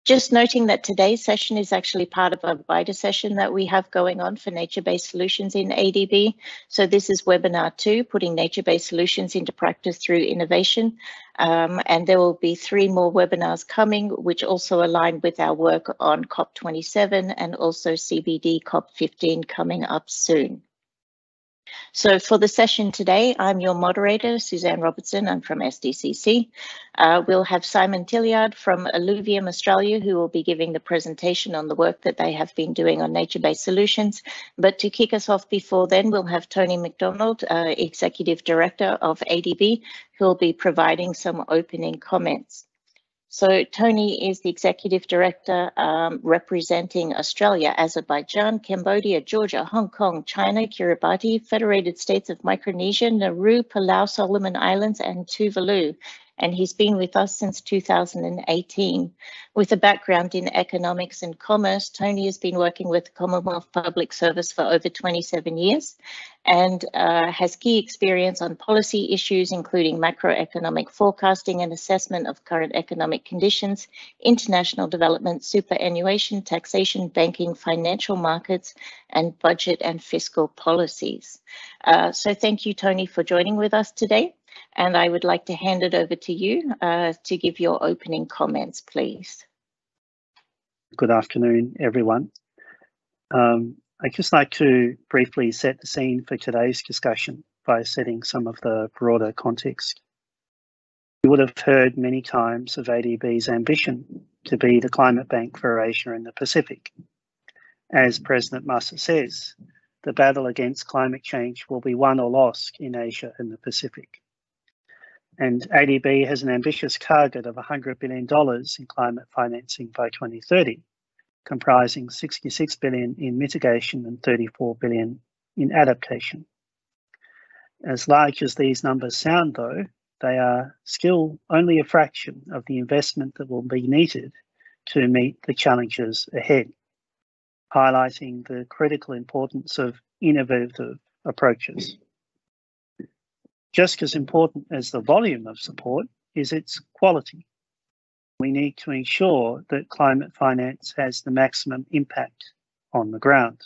Just noting that today's session is actually part of a wider session that we have going on for nature-based solutions in ADB. So this is webinar 2, putting nature-based solutions into practice through innovation. And there will be 3 more webinars coming, which also align with our work on COP27 and also CBD COP15 coming up soon. So for the session today, I'm your moderator, Suzanne Robertson. I'm from SDCC. We'll have Simon Tilliard from Alluvium Australia, who will be giving the presentation on the work that they have been doing on nature-based solutions. But to kick us off before then, we'll have Tony McDonald, Executive Director of ADB, who will be providing some opening comments. So Tony is the Executive Director representing Australia, Azerbaijan, Cambodia, Georgia, Hong Kong, China, Kiribati, Federated States of Micronesia, Nauru, Palau, Solomon Islands, and Tuvalu. And he's been with us since 2018. With a background in economics and commerce, Tony has been working with the Commonwealth Public Service for over 27 years and has key experience on policy issues, including macroeconomic forecasting and assessment of current economic conditions, international development, superannuation, taxation, banking, financial markets, and budget and fiscal policies. So thank you, Tony, for joining with us today. And I would like to hand it over to you to give your opening comments, please. Good afternoon, everyone. I'd just like to briefly set the scene for today's discussion by setting some of the broader context. You would have heard many times of ADB's ambition to be the climate bank for Asia and the Pacific. As President Massa says, the battle against climate change will be won or lost in Asia and the Pacific. And ADB has an ambitious target of $100 billion in climate financing by 2030, comprising $66 billion in mitigation and $34 billion in adaptation. As large as these numbers sound, though, they are still only a fraction of the investment that will be needed to meet the challenges ahead, highlighting the critical importance of innovative approaches. Just as important as the volume of support is its quality. We need to ensure that climate finance has the maximum impact on the ground.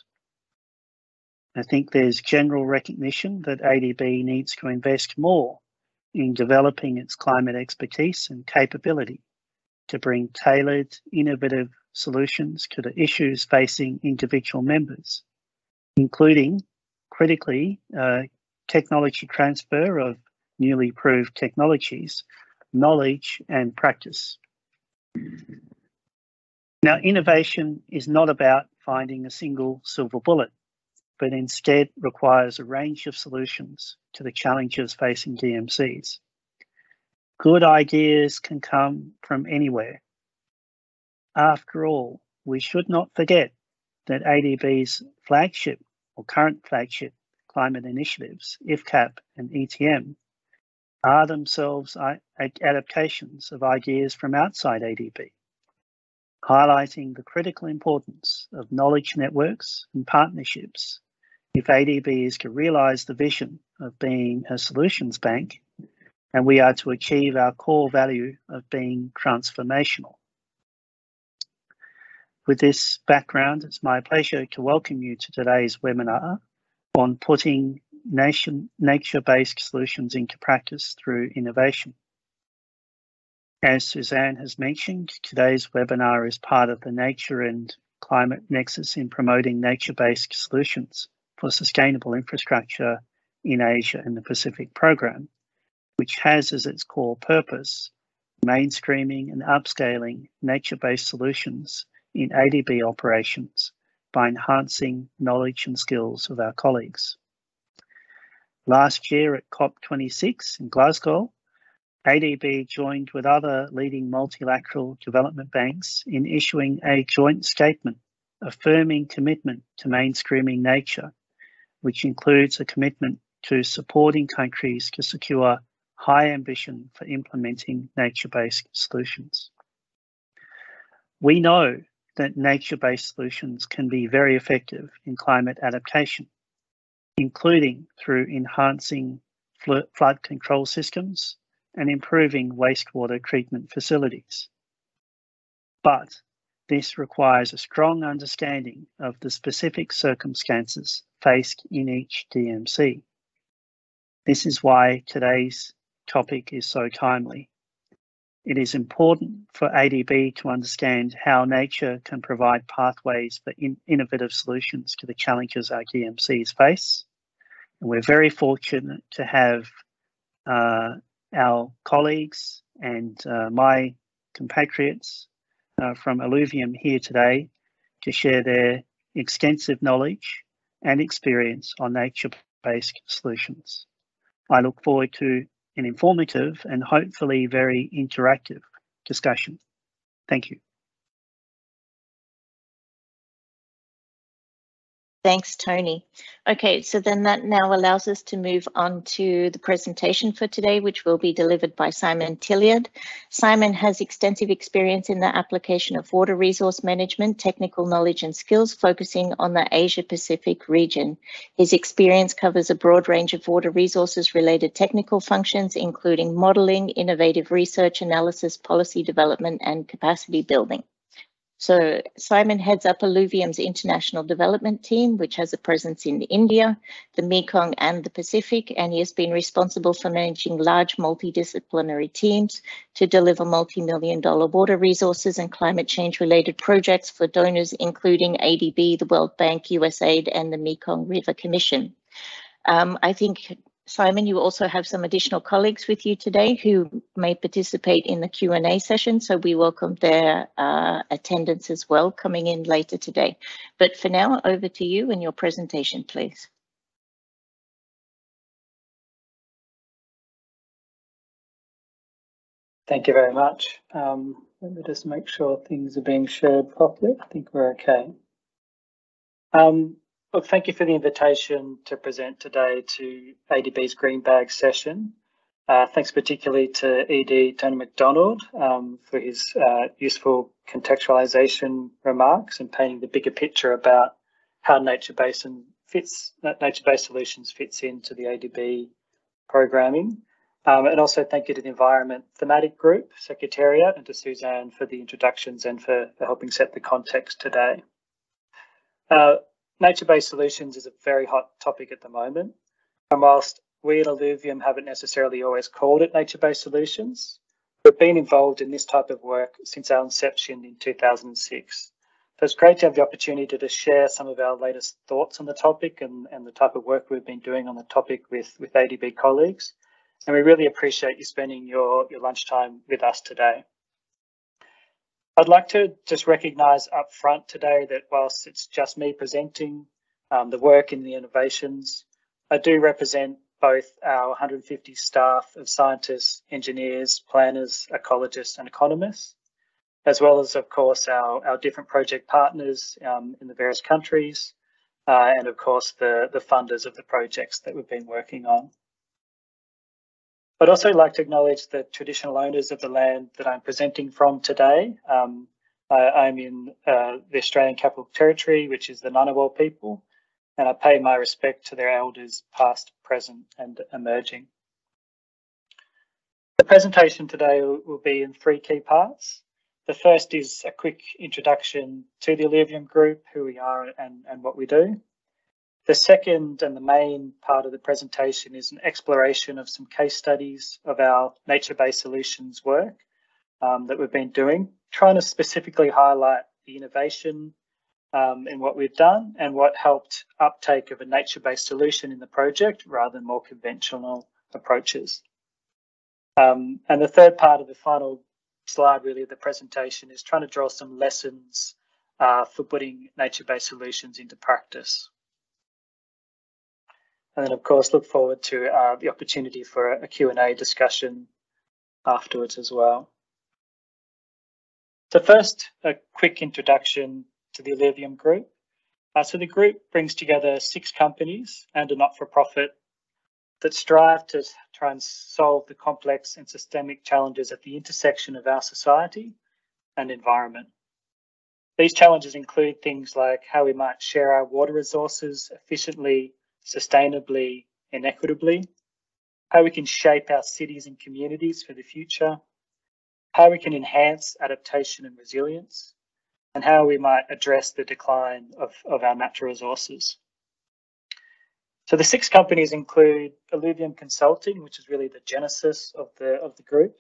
I think there's general recognition that ADB needs to invest more in developing its climate expertise and capability to bring tailored, innovative solutions to the issues facing individual members, including, critically, technology transfer of newly proved technologies, knowledge and practice. Now, innovation is not about finding a single silver bullet, but instead requires a range of solutions to the challenges facing DMCs. Good ideas can come from anywhere. After all, we should not forget that ADB's flagship or current flagship climate initiatives, IFCAP and ETM, are themselves adaptations of ideas from outside ADB, highlighting the critical importance of knowledge networks and partnerships if ADB is to realise the vision of being a solutions bank and we are to achieve our core value of being transformational. With this background, it's my pleasure to welcome you to today's webinar on putting nature-based solutions into practice through innovation. As Suzanne has mentioned, today's webinar is part of the Nature and Climate Nexus in Promoting Nature-Based Solutions for Sustainable Infrastructure in Asia and the Pacific program, which has as its core purpose mainstreaming and upscaling nature-based solutions in ADB operations by enhancing knowledge and skills of our colleagues. Last year at COP26 in Glasgow, ADB joined with other leading multilateral development banks in issuing a joint statement affirming commitment to mainstreaming nature, which includes a commitment to supporting countries to secure high ambition for implementing nature-based solutions. We know that nature-based solutions can be very effective in climate adaptation, including through enhancing flood control systems and improving wastewater treatment facilities. But This requires a strong understanding of the specific circumstances faced in each DMC. This is why today's topic is so timely. It is important for ADB to understand how nature can provide pathways for innovative solutions to the challenges our DMCs face. And we're very fortunate to have our colleagues and my compatriots from Alluvium here today to share their extensive knowledge and experience on nature-based solutions. I look forward to an informative and hopefully very interactive discussion. Thank you. Thanks, Tony. Okay, so then that now allows us to move on to the presentation for today, which will be delivered by Simon Tilliard. Simon has extensive experience in the application of water resource management, technical knowledge and skills, focusing on the Asia-Pacific region. His experience covers a broad range of water resources related technical functions, including modelling, innovative research, analysis, policy development, and capacity building. So Simon heads up Alluvium's international development team, which has a presence in India, the Mekong and the Pacific, and he has been responsible for managing large multidisciplinary teams to deliver multi-million-dollar water resources and climate change-related projects for donors, including ADB, the World Bank, USAID, and the Mekong River Commission. I think, Simon, you also have some additional colleagues with you today who may participate in the Q&A session, so we welcome their attendance as well coming in later today. But for now, over to you and your presentation, please. Thank you very much. Let me just make sure things are being shared properly. I think we're okay. Look, thank you for the invitation to present today to ADB's Green Bag session. Thanks particularly to ED Tony McDonald for his useful contextualisation remarks and painting the bigger picture about how nature-based solutions fits into the ADB programming. And also thank you to the Environment Thematic Group, Secretariat, and to Suzanne for the introductions and for helping set the context today. Nature-based solutions is a very hot topic at the moment, and whilst we at Alluvium haven't necessarily always called it nature-based solutions, we've been involved in this type of work since our inception in 2006. So it's great to have the opportunity to share some of our latest thoughts on the topic and the type of work we've been doing on the topic with ADB colleagues, and we really appreciate you spending your lunchtime with us today. I'd like to just recognise up front today that whilst it's just me presenting the work and the innovations, I do represent both our 150 staff of scientists, engineers, planners, ecologists and economists, as well as, of course, our different project partners in the various countries, and, of course, the funders of the projects that we've been working on. I'd also like to acknowledge the traditional owners of the land that I'm presenting from today. I'm in the Australian Capital Territory, which is the Ngunnawal people, and I pay my respect to their elders past, present and emerging. The presentation today will be in three key parts. The first is a quick introduction to the Alluvium Group, who we are and what we do. The second and the main part of the presentation is an exploration of some case studies of our nature-based solutions work that we've been doing, trying to specifically highlight the innovation in what we've done and what helped uptake of a nature-based solution in the project rather than more conventional approaches. And the third part of the final slide really of the presentation is trying to draw some lessons for putting nature-based solutions into practice. And then, of course, look forward to the opportunity for a Q&A discussion afterwards as well. So first, a quick introduction to the Alluvium Group. So the group brings together 6 companies and a not-for-profit that strive to try and solve the complex and systemic challenges at the intersection of our society and environment. These challenges include things like how we might share our water resources efficiently, sustainably and equitably, how we can shape our cities and communities for the future, how we can enhance adaptation and resilience, and how we might address the decline of our natural resources. So the 6 companies include Alluvium Consulting, which is really the genesis of the group,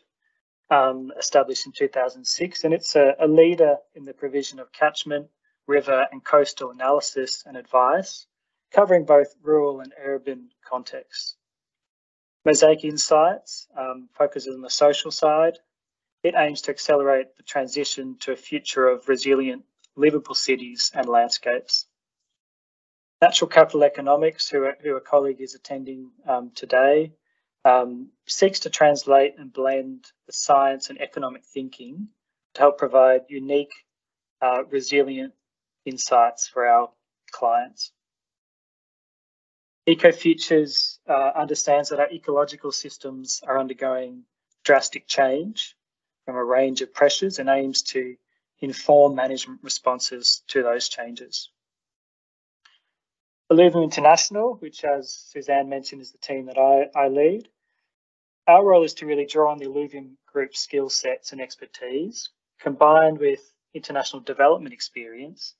established in 2006, and it's a leader in the provision of catchment, river and coastal analysis and advice, covering both rural and urban contexts. Mosaic Insights focuses on the social side. It aims to accelerate the transition to a future of resilient, livable cities and landscapes. Natural Capital Economics, who a colleague is attending today, seeks to translate and blend the science and economic thinking to help provide unique, resilient insights for our clients. EcoFutures understands that our ecological systems are undergoing drastic change from a range of pressures and aims to inform management responses to those changes. Alluvium International, which, as Suzanne mentioned, is the team that I lead, our role is to really draw on the Alluvium Group skill sets and expertise, combined with international development experience,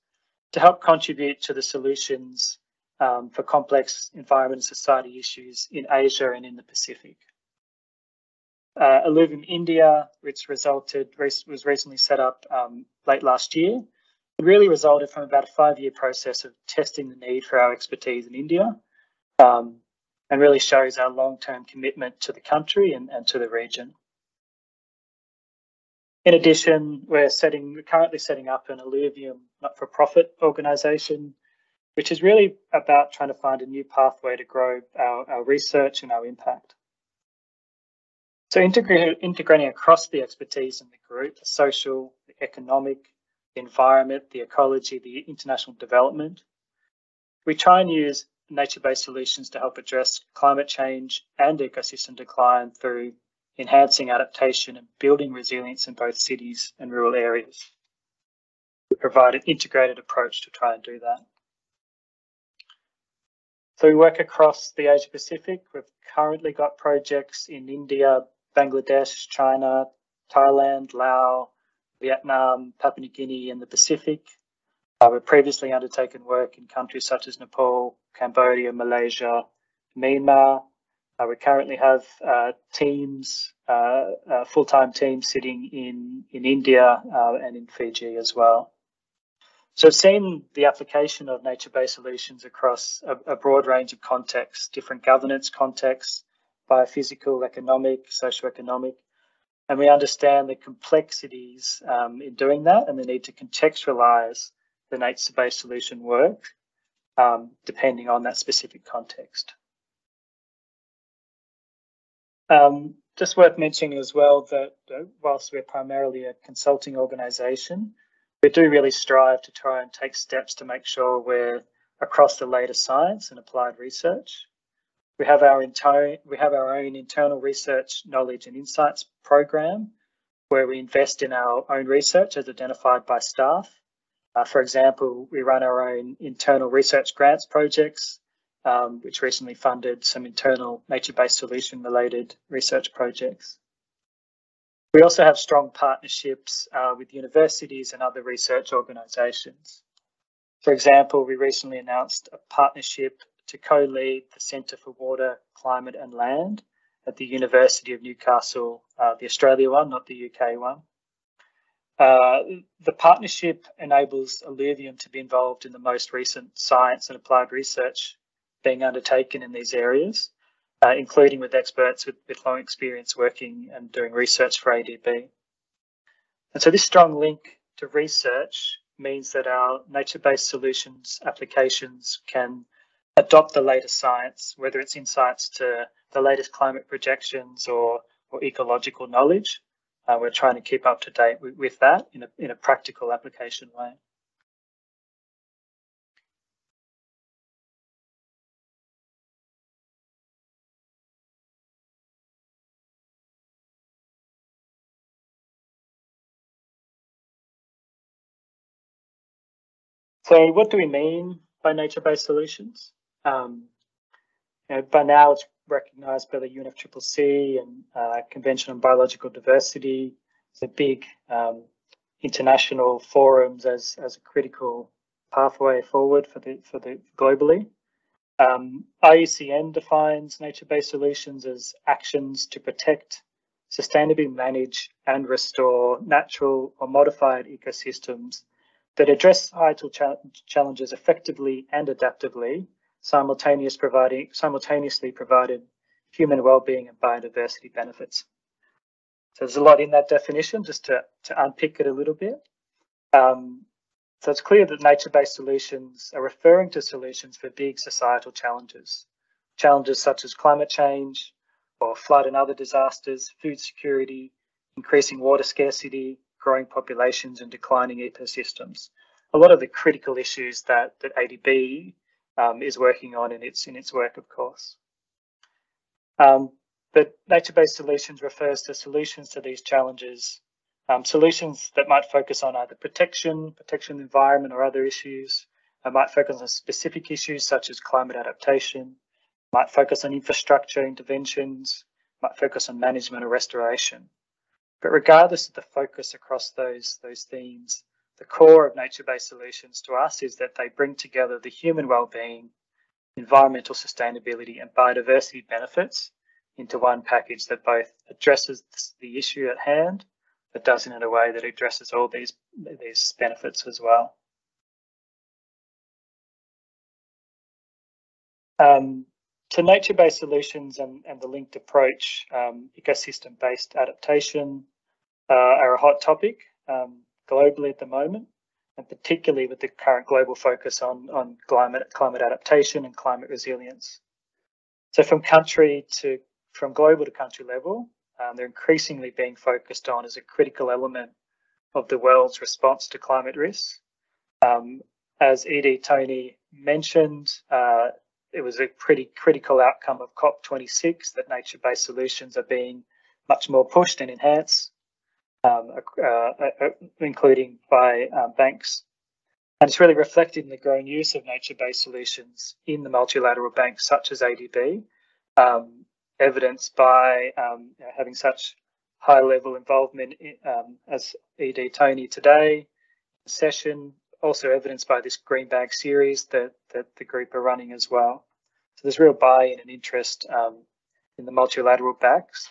to help contribute to the solutions for complex environment and society issues in Asia and in the Pacific. Alluvium India, which was recently set up late last year, it really resulted from about a 5-year process of testing the need for our expertise in India, and really shows our long-term commitment to the country and to the region. In addition, we're currently setting up an Alluvium not-for-profit organisation, which is really about trying to find a new pathway to grow our research and our impact. So integrating across the expertise in the group, the social, the economic, the environment, the ecology, the international development, we try and use nature-based solutions to help address climate change and ecosystem decline through enhancing adaptation and building resilience in both cities and rural areas. We provide an integrated approach to try and do that. So we work across the Asia Pacific. We've currently got projects in India, Bangladesh, China, Thailand, Laos, Vietnam, Papua New Guinea and the Pacific. We've previously undertaken work in countries such as Nepal, Cambodia, Malaysia, Myanmar. We currently have teams, full-time teams sitting in India and in Fiji as well. So I've seen the application of nature-based solutions across a broad range of contexts, different governance contexts, biophysical, economic, socioeconomic, and we understand the complexities in doing that and the need to contextualize the nature-based solution work depending on that specific context. Just worth mentioning as well that whilst we're primarily a consulting organisation, we do really strive to try and take steps to make sure we're across the latest science and applied research. We have our own internal research knowledge and insights program where we invest in our own research as identified by staff. For example, we run our own internal research grants projects, which recently funded some internal nature-based solution related research projects. We also have strong partnerships with universities and other research organisations. For example, we recently announced a partnership to co-lead the Centre for Water, Climate and Land at the University of Newcastle, the Australia one, not the UK one. The partnership enables Alluvium to be involved in the most recent science and applied research being undertaken in these areas, including with experts with long experience working and doing research for ADB. And so this strong link to research means that our nature-based solutions applications can adopt the latest science, whether it's insights to the latest climate projections or ecological knowledge. We're trying to keep up to date with that in a practical application way. So what do we mean by nature-based solutions? By now it's recognised by the UNFCCC and Convention on Biological Diversity. It's a big international forums as a critical pathway forward for the globally. IUCN defines nature-based solutions as actions to protect, sustainably manage and restore natural or modified ecosystems that address societal challenges effectively and adaptively, simultaneously provided human well-being and biodiversity benefits. So there's a lot in that definition, just to unpick it a little bit. So it's clear that nature-based solutions are referring to solutions for big societal challenges such as climate change or flood and other disasters, food security, increasing water scarcity, growing populations and declining ecosystems. A lot of the critical issues that ADB is working on in its work, of course. But nature-based solutions refers to solutions to these challenges, solutions that might focus on either protection of the environment or other issues, might focus on specific issues such as climate adaptation, might focus on infrastructure interventions, might focus on management or restoration. But regardless of the focus across those themes, the core of nature-based solutions to us is that they bring together the human well-being, environmental sustainability and biodiversity benefits into one package that both addresses the issue at hand, but does it in a way that addresses all these benefits as well. So nature-based solutions and the linked approach, ecosystem-based adaptation, are a hot topic globally at the moment, and particularly with the current global focus on climate adaptation and climate resilience. So from global to country level, they're increasingly being focused on as a critical element of the world's response to climate risks. As Ed Tony mentioned, it was a pretty critical outcome of COP26 that nature-based solutions are being much more pushed and enhanced, including by banks. And it's really reflected in the growing use of nature-based solutions in the multilateral banks such as ADB, evidenced by having such high-level involvement as Ed Tony today session, also evidenced by this Green Bag series that the group are running as well. So there's real buy-in and interest in the multilateral banks.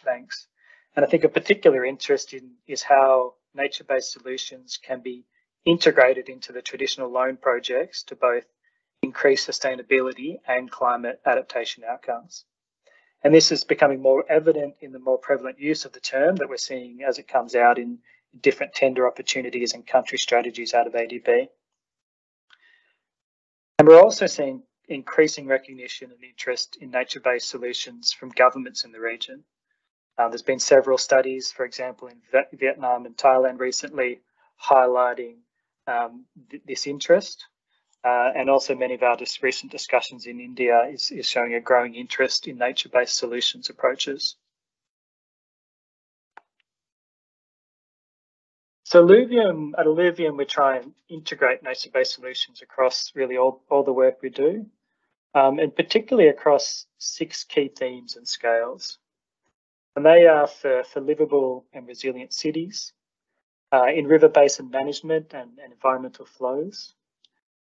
And I think a particular interest is how nature-based solutions can be integrated into the traditional loan projects to both increase sustainability and climate adaptation outcomes. And this is becoming more evident in the more prevalent use of the term that we're seeing as it comes out in different tender opportunities and country strategies out of ADB. And we're also seeing increasing recognition and interest in nature-based solutions from governments in the region. There's been several studies, for example, in Vietnam and Thailand recently highlighting this interest. And also many of our recent discussions in India is showing a growing interest in nature-based solutions approaches. So at Alluvium, we try and integrate nature-based solutions across really all the work we do, and particularly across 6 key themes and scales. And they are for livable and resilient cities, in river basin management and environmental flows,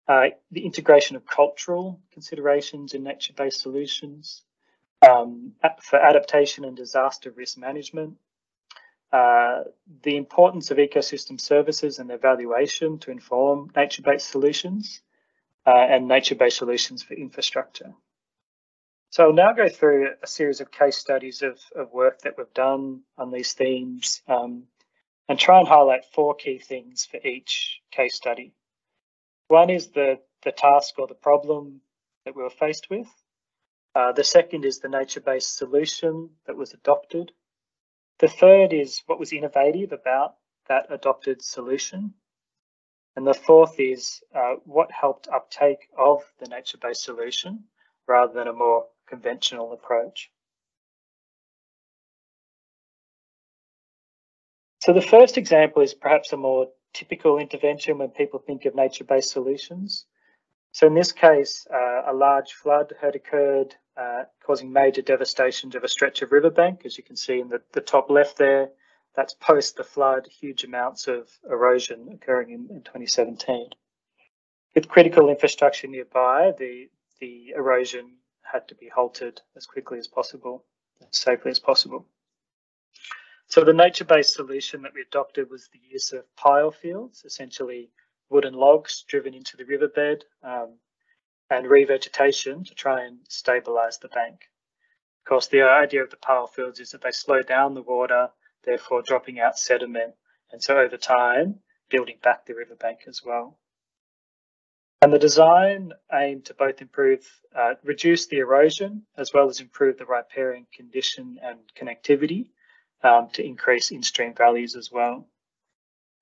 the integration of cultural considerations in nature-based solutions, for adaptation and disaster risk management, the importance of ecosystem services and their valuation to inform nature-based solutions, and nature-based solutions for infrastructure. So I'll now go through a series of case studies of work that we've done on these themes, and try and highlight 4 key things for each case study. One is the task or the problem that we were faced with. The second is the nature-based solution that was adopted. The third is what was innovative about that adopted solution. And the fourth is what helped uptake of the nature-based solution rather than a more conventional approach. So the first example is perhaps a more typical intervention when people think of nature-based solutions. So in this case, a large flood had occurred, causing major devastation of a stretch of riverbank, as you can see in the top left there, That's post the flood, huge amounts of erosion occurring in 2017. With critical infrastructure nearby, the erosion had to be halted as quickly as possible, as safely as possible. So the nature-based solution that we adopted was the use of pile fields, essentially wooden logs driven into the riverbed, and revegetation to try and stabilise the bank. Of course, the idea of the pile fields is that they slow down the water, therefore dropping out sediment, and so over time, building back the riverbank as well. And the design aimed to both reduce the erosion, as well as improve the riparian condition and connectivity to increase in-stream values as well.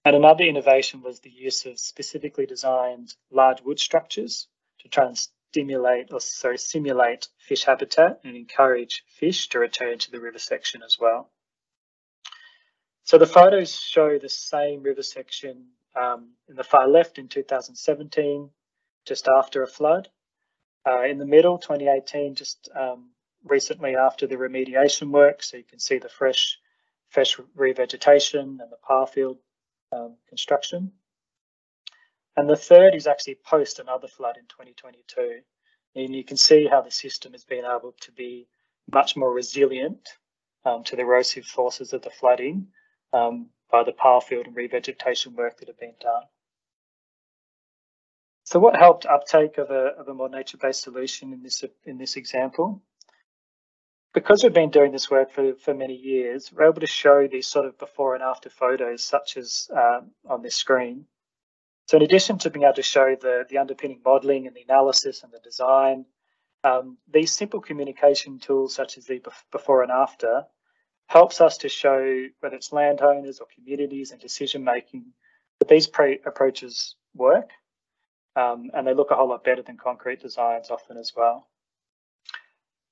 And another innovation was the use of specifically designed large wood structures to try and simulate fish habitat and encourage fish to return to the river section as well. So the photos show the same river section in the far left in 2017, just after a flood. In the middle, 2018, just recently after the remediation work. So you can see the fresh revegetation and the pile field construction. And the third is actually post another flood in 2022. And you can see how the system has been able to be much more resilient to the erosive forces of the flooding by the pile field and revegetation work that have been done. So what helped uptake of a more nature-based solution in this example? Because we've been doing this work for many years, we're able to show these sort of before and after photos, such as on this screen. So in addition to being able to show the underpinning modelling and the analysis and the design, these simple communication tools, such as the before and after, helps us to show whether it's landowners or communities and decision making that these approaches work, and they look a whole lot better than concrete designs often as well.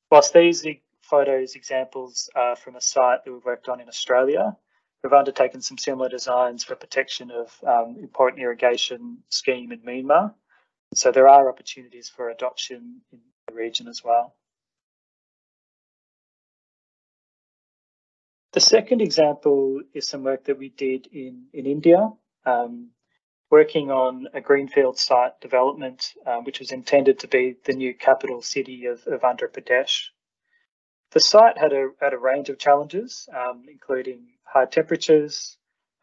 Whilst these photos examples from a site that we've worked on in Australia, we've undertaken some similar designs for protection of important irrigation scheme in Myanmar. So there are opportunities for adoption in the region as well. The second example is some work that we did in India, working on a greenfield site development, which was intended to be the new capital city of Andhra Pradesh. The site had a range of challenges, including high temperatures,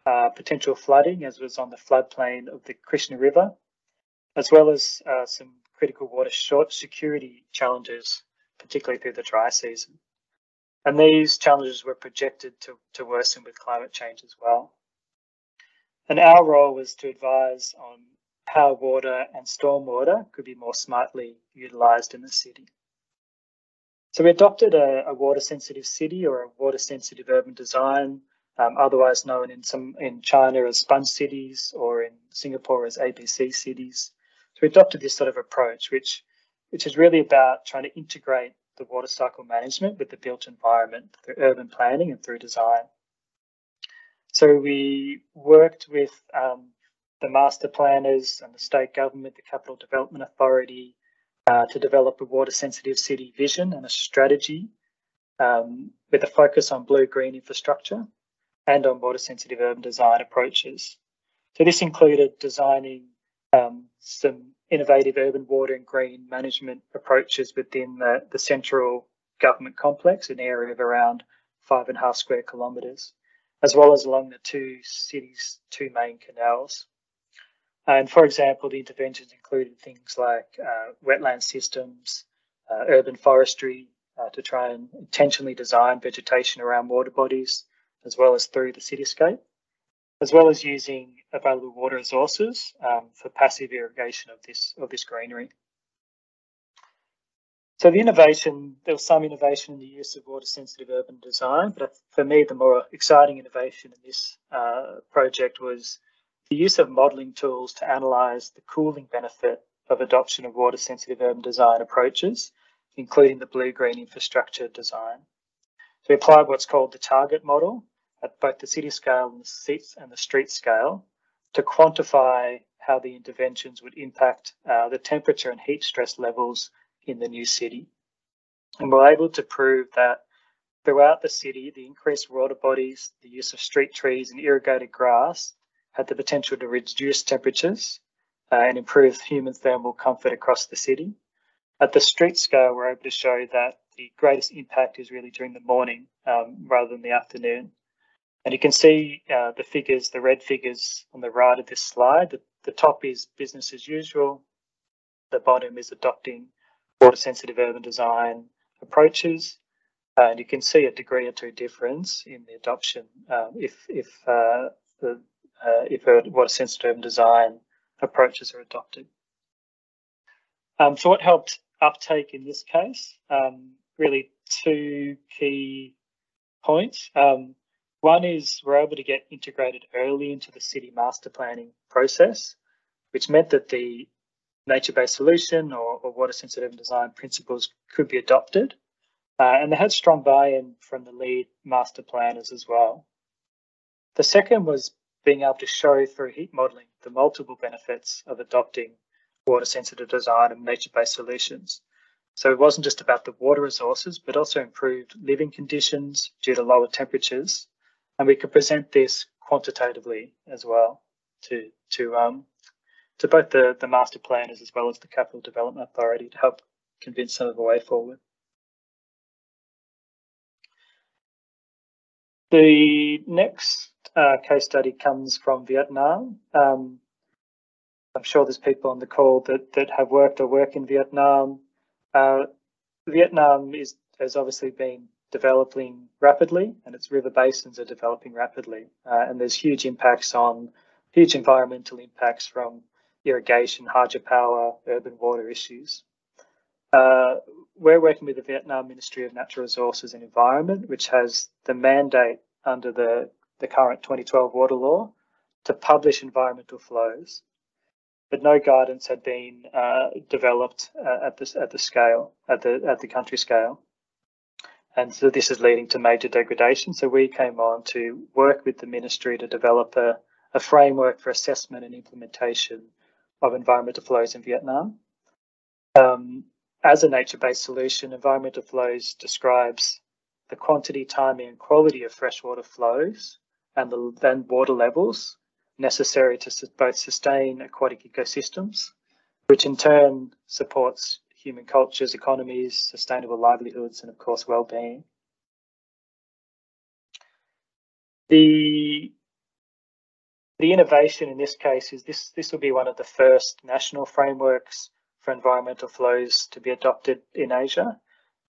potential flooding, as was on the floodplain of the Krishna River, as well as some critical water security challenges, particularly through the dry season. And these challenges were projected to worsen with climate change as well. And our role was to advise on how water and stormwater could be more smartly utilised in the city. So we adopted a water-sensitive city, or a water-sensitive urban design, otherwise known in China as sponge cities, or in Singapore as ABC cities. So we adopted this sort of approach, which is really about trying to integrate the water cycle management with the built environment through urban planning and through design. So we worked with the master planners and the state government, the Capital Development Authority, to develop a water-sensitive city vision and a strategy with a focus on blue-green infrastructure and on water-sensitive urban design approaches. So this included designing some innovative urban water and green management approaches within the central government complex, an area of around 5.5 square kilometres, as well as along the two cities' two main canals. And for example, the interventions included things like wetland systems, urban forestry, to try and intentionally design vegetation around water bodies, as well as through the cityscape, as well as using available water resources for passive irrigation of this greenery. So the innovation, there was some innovation in the use of water-sensitive urban design, but for me, the more exciting innovation in this project was the use of modelling tools to analyse the cooling benefit of adoption of water-sensitive urban design approaches, including the blue-green infrastructure design. So we applied what's called the target model at both the city scale and the street scale to quantify how the interventions would impact the temperature and heat stress levels in the new city. And we're able to prove that throughout the city, the increased water bodies, the use of street trees and irrigated grass had the potential to reduce temperatures and improve human thermal comfort across the city. At the street scale, we're able to show that the greatest impact is really during the morning rather than the afternoon. And you can see the figures, the red figures on the right of this slide. The top is business as usual. The bottom is adopting water-sensitive urban design approaches. And you can see a degree or two difference in the adoption if water-sensitive urban design approaches are adopted. So what helped uptake in this case? Really two key points. One is we're able to get integrated early into the city master planning process, which meant that the nature-based solution or water-sensitive design principles could be adopted. And they had strong buy-in from the lead master planners as well. The second was being able to show through heat modelling the multiple benefits of adopting water-sensitive design and nature-based solutions. So it wasn't just about the water resources, but also improved living conditions due to lower temperatures. And we could present this quantitatively as well to both the master planners as well as the Capital Development Authority to help convince them of a way forward. The next case study comes from Vietnam. I'm sure there's people on the call that have worked or work in Vietnam. Vietnam has obviously been developing rapidly, and its river basins are developing rapidly. And there's huge environmental impacts from irrigation, hydropower, urban water issues. We're working with the Vietnam Ministry of Natural Resources and Environment, which has the mandate under the current 2012 water law to publish environmental flows. But no guidance had been developed at the country scale. And so this is leading to major degradation. So we came on to work with the ministry to develop a framework for assessment and implementation of environmental flows in Vietnam. As a nature-based solution, environmental flows describes the quantity, timing, and quality of freshwater flows and the water levels necessary to both sustain aquatic ecosystems, which in turn supports human cultures, economies, sustainable livelihoods, and of course, well-being. The innovation in this case is this will be one of the first national frameworks for environmental flows to be adopted in Asia.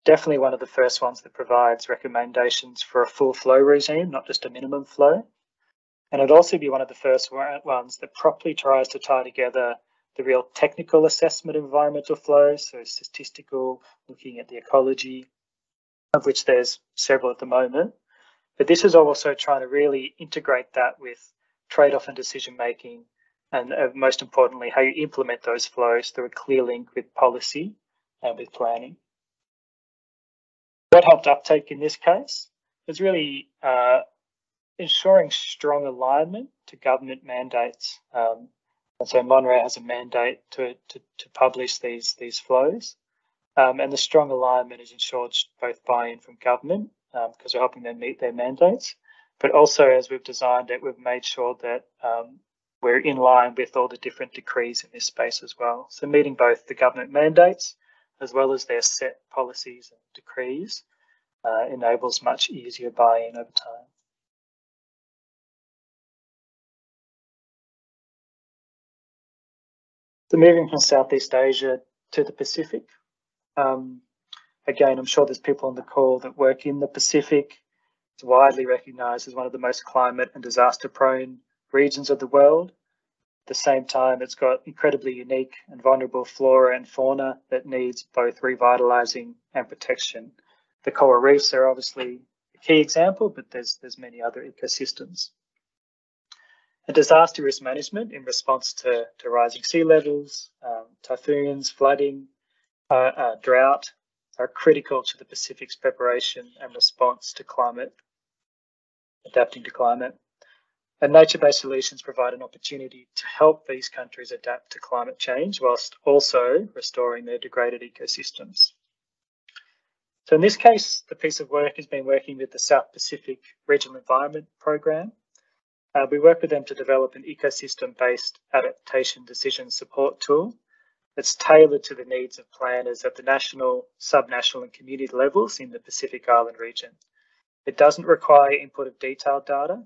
Definitely one of the first ones that provides recommendations for a full flow regime, not just a minimum flow. And it'd also be one of the first ones that properly tries to tie together the real technical assessment of environmental flows, so statistical, looking at the ecology, of which there's several at the moment. But this is also trying to really integrate that with trade-off and decision-making, and most importantly, how you implement those flows through a clear link with policy and with planning. What helped uptake in this case was really ensuring strong alignment to government mandates. And so Monterey has a mandate to publish these flows. And the strong alignment has ensured both buy-in from government, because we're helping them meet their mandates, but also as we've designed it, we've made sure that we're in line with all the different decrees in this space as well. So meeting both the government mandates as well as their set policies and decrees enables much easier buy-in over time. So moving from Southeast Asia to the Pacific. Again, I'm sure there's people on the call that work in the Pacific. It's widely recognised as one of the most climate and disaster-prone regions of the world. At the same time, it's got incredibly unique and vulnerable flora and fauna that needs both revitalising and protection. The coral reefs are obviously a key example, but there's many other ecosystems. And disaster risk management in response to rising sea levels, typhoons, flooding, drought are critical to the Pacific's preparation and response to climate, adapting to climate. And nature-based solutions provide an opportunity to help these countries adapt to climate change whilst also restoring their degraded ecosystems. So in this case, the piece of work has been working with the South Pacific Regional Environment Program. We work with them to develop an ecosystem-based adaptation decision support tool that's tailored to the needs of planners at the national, subnational and community levels in the Pacific Island region. It doesn't require input of detailed data,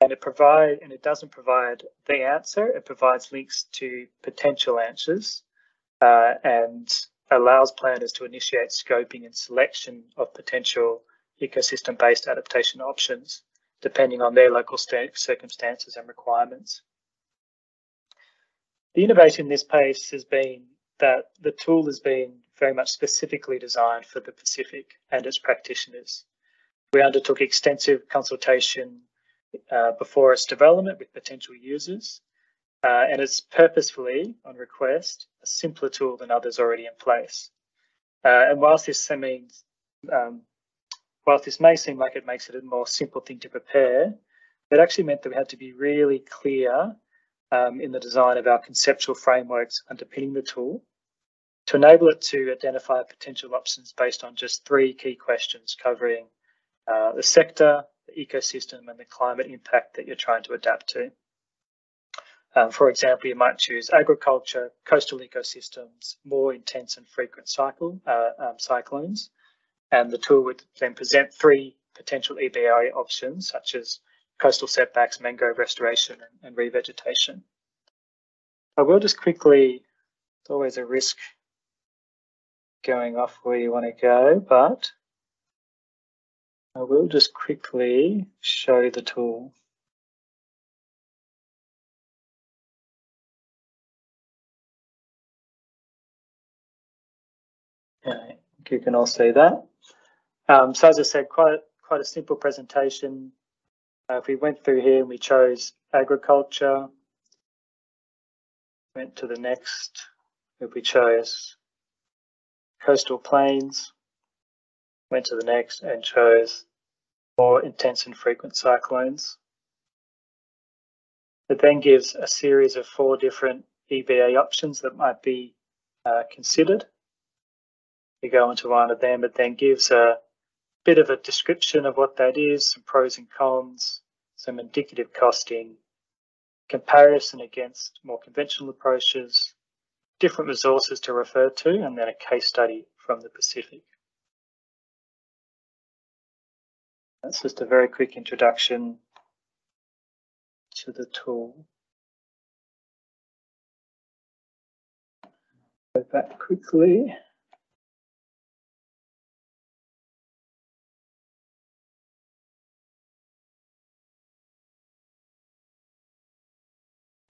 and it doesn't provide the answer. It provides links to potential answers and allows planners to initiate scoping and selection of potential ecosystem-based adaptation options, depending on their local circumstances and requirements. The innovation in this piece has been that the tool has been very much specifically designed for the Pacific and its practitioners. We undertook extensive consultation before its development with potential users, and it's purposefully, on request, a simpler tool than others already in place. And whilst this may seem like it makes it a more simple thing to prepare, it actually meant that we had to be really clear in the design of our conceptual frameworks underpinning the tool to enable it to identify potential options based on just 3 key questions covering the sector, the ecosystem, and the climate impact that you're trying to adapt to. For example, you might choose agriculture, coastal ecosystems, more intense and frequent cyclones, and the tool would then present 3 potential EBA options, such as coastal setbacks, mangrove restoration, and revegetation. I will just quickly, it's always a risk going off where you want to go, but I will just quickly show the tool. Okay, you can all see that. So as I said, quite a simple presentation. If we went through here and we chose agriculture, went to the next, if we chose coastal plains, went to the next and chose more intense and frequent cyclones. It then gives a series of 4 different EBA options that might be considered. You go into one of them, it then gives a bit of a description of what that is, some pros and cons, some indicative costing, comparison against more conventional approaches, different resources to refer to, and then a case study from the Pacific. That's just a very quick introduction to the tool. Go back quickly.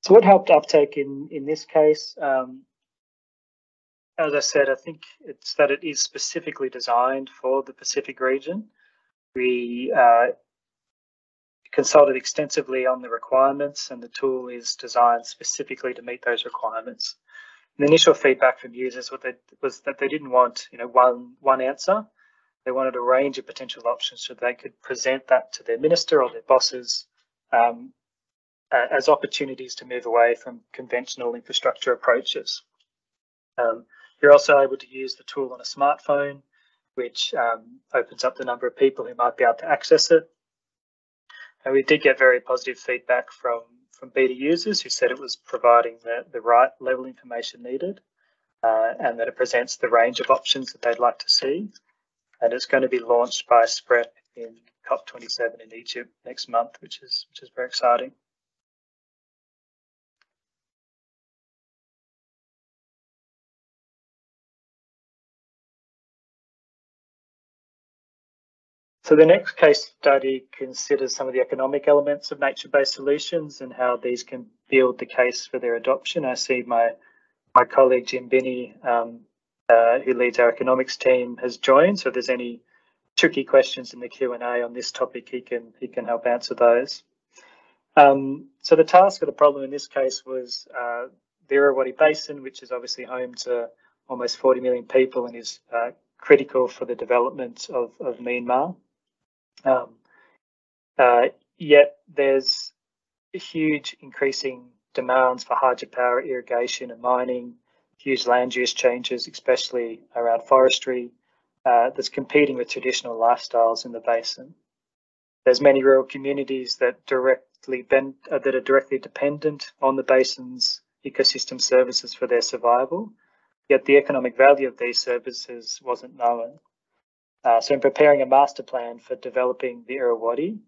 So what helped uptake in this case? As I said, I think it's that it is specifically designed for the Pacific region. We consulted extensively on the requirements, and the tool is designed specifically to meet those requirements. The initial feedback from users was that they didn't want, one answer. They wanted a range of potential options so they could present that to their minister or their bosses as opportunities to move away from conventional infrastructure approaches. You're also able to use the tool on a smartphone, which opens up the number of people who might be able to access it. And we did get very positive feedback from beta users who said it was providing the right level of information needed and that it presents the range of options that they'd like to see. And it's going to be launched by SPREP in COP27 in Egypt next month, which is very exciting. So the next case study considers some of the economic elements of nature-based solutions and how these can build the case for their adoption. I see my colleague Jim Binney, who leads our economics team, has joined. So if there's any tricky questions in the Q&A on this topic, he can help answer those. So the task or the problem in this case was the Irrawaddy Basin, which is obviously home to almost 40 million people and is critical for the development of Myanmar. Yet there's huge increasing demands for hydropower, irrigation and mining, huge land use changes, especially around forestry, that's competing with traditional lifestyles in the basin. There's many rural communities that are directly dependent on the basin's ecosystem services for their survival, yet the economic value of these services wasn't known. So in preparing a master plan for developing the Irrawaddy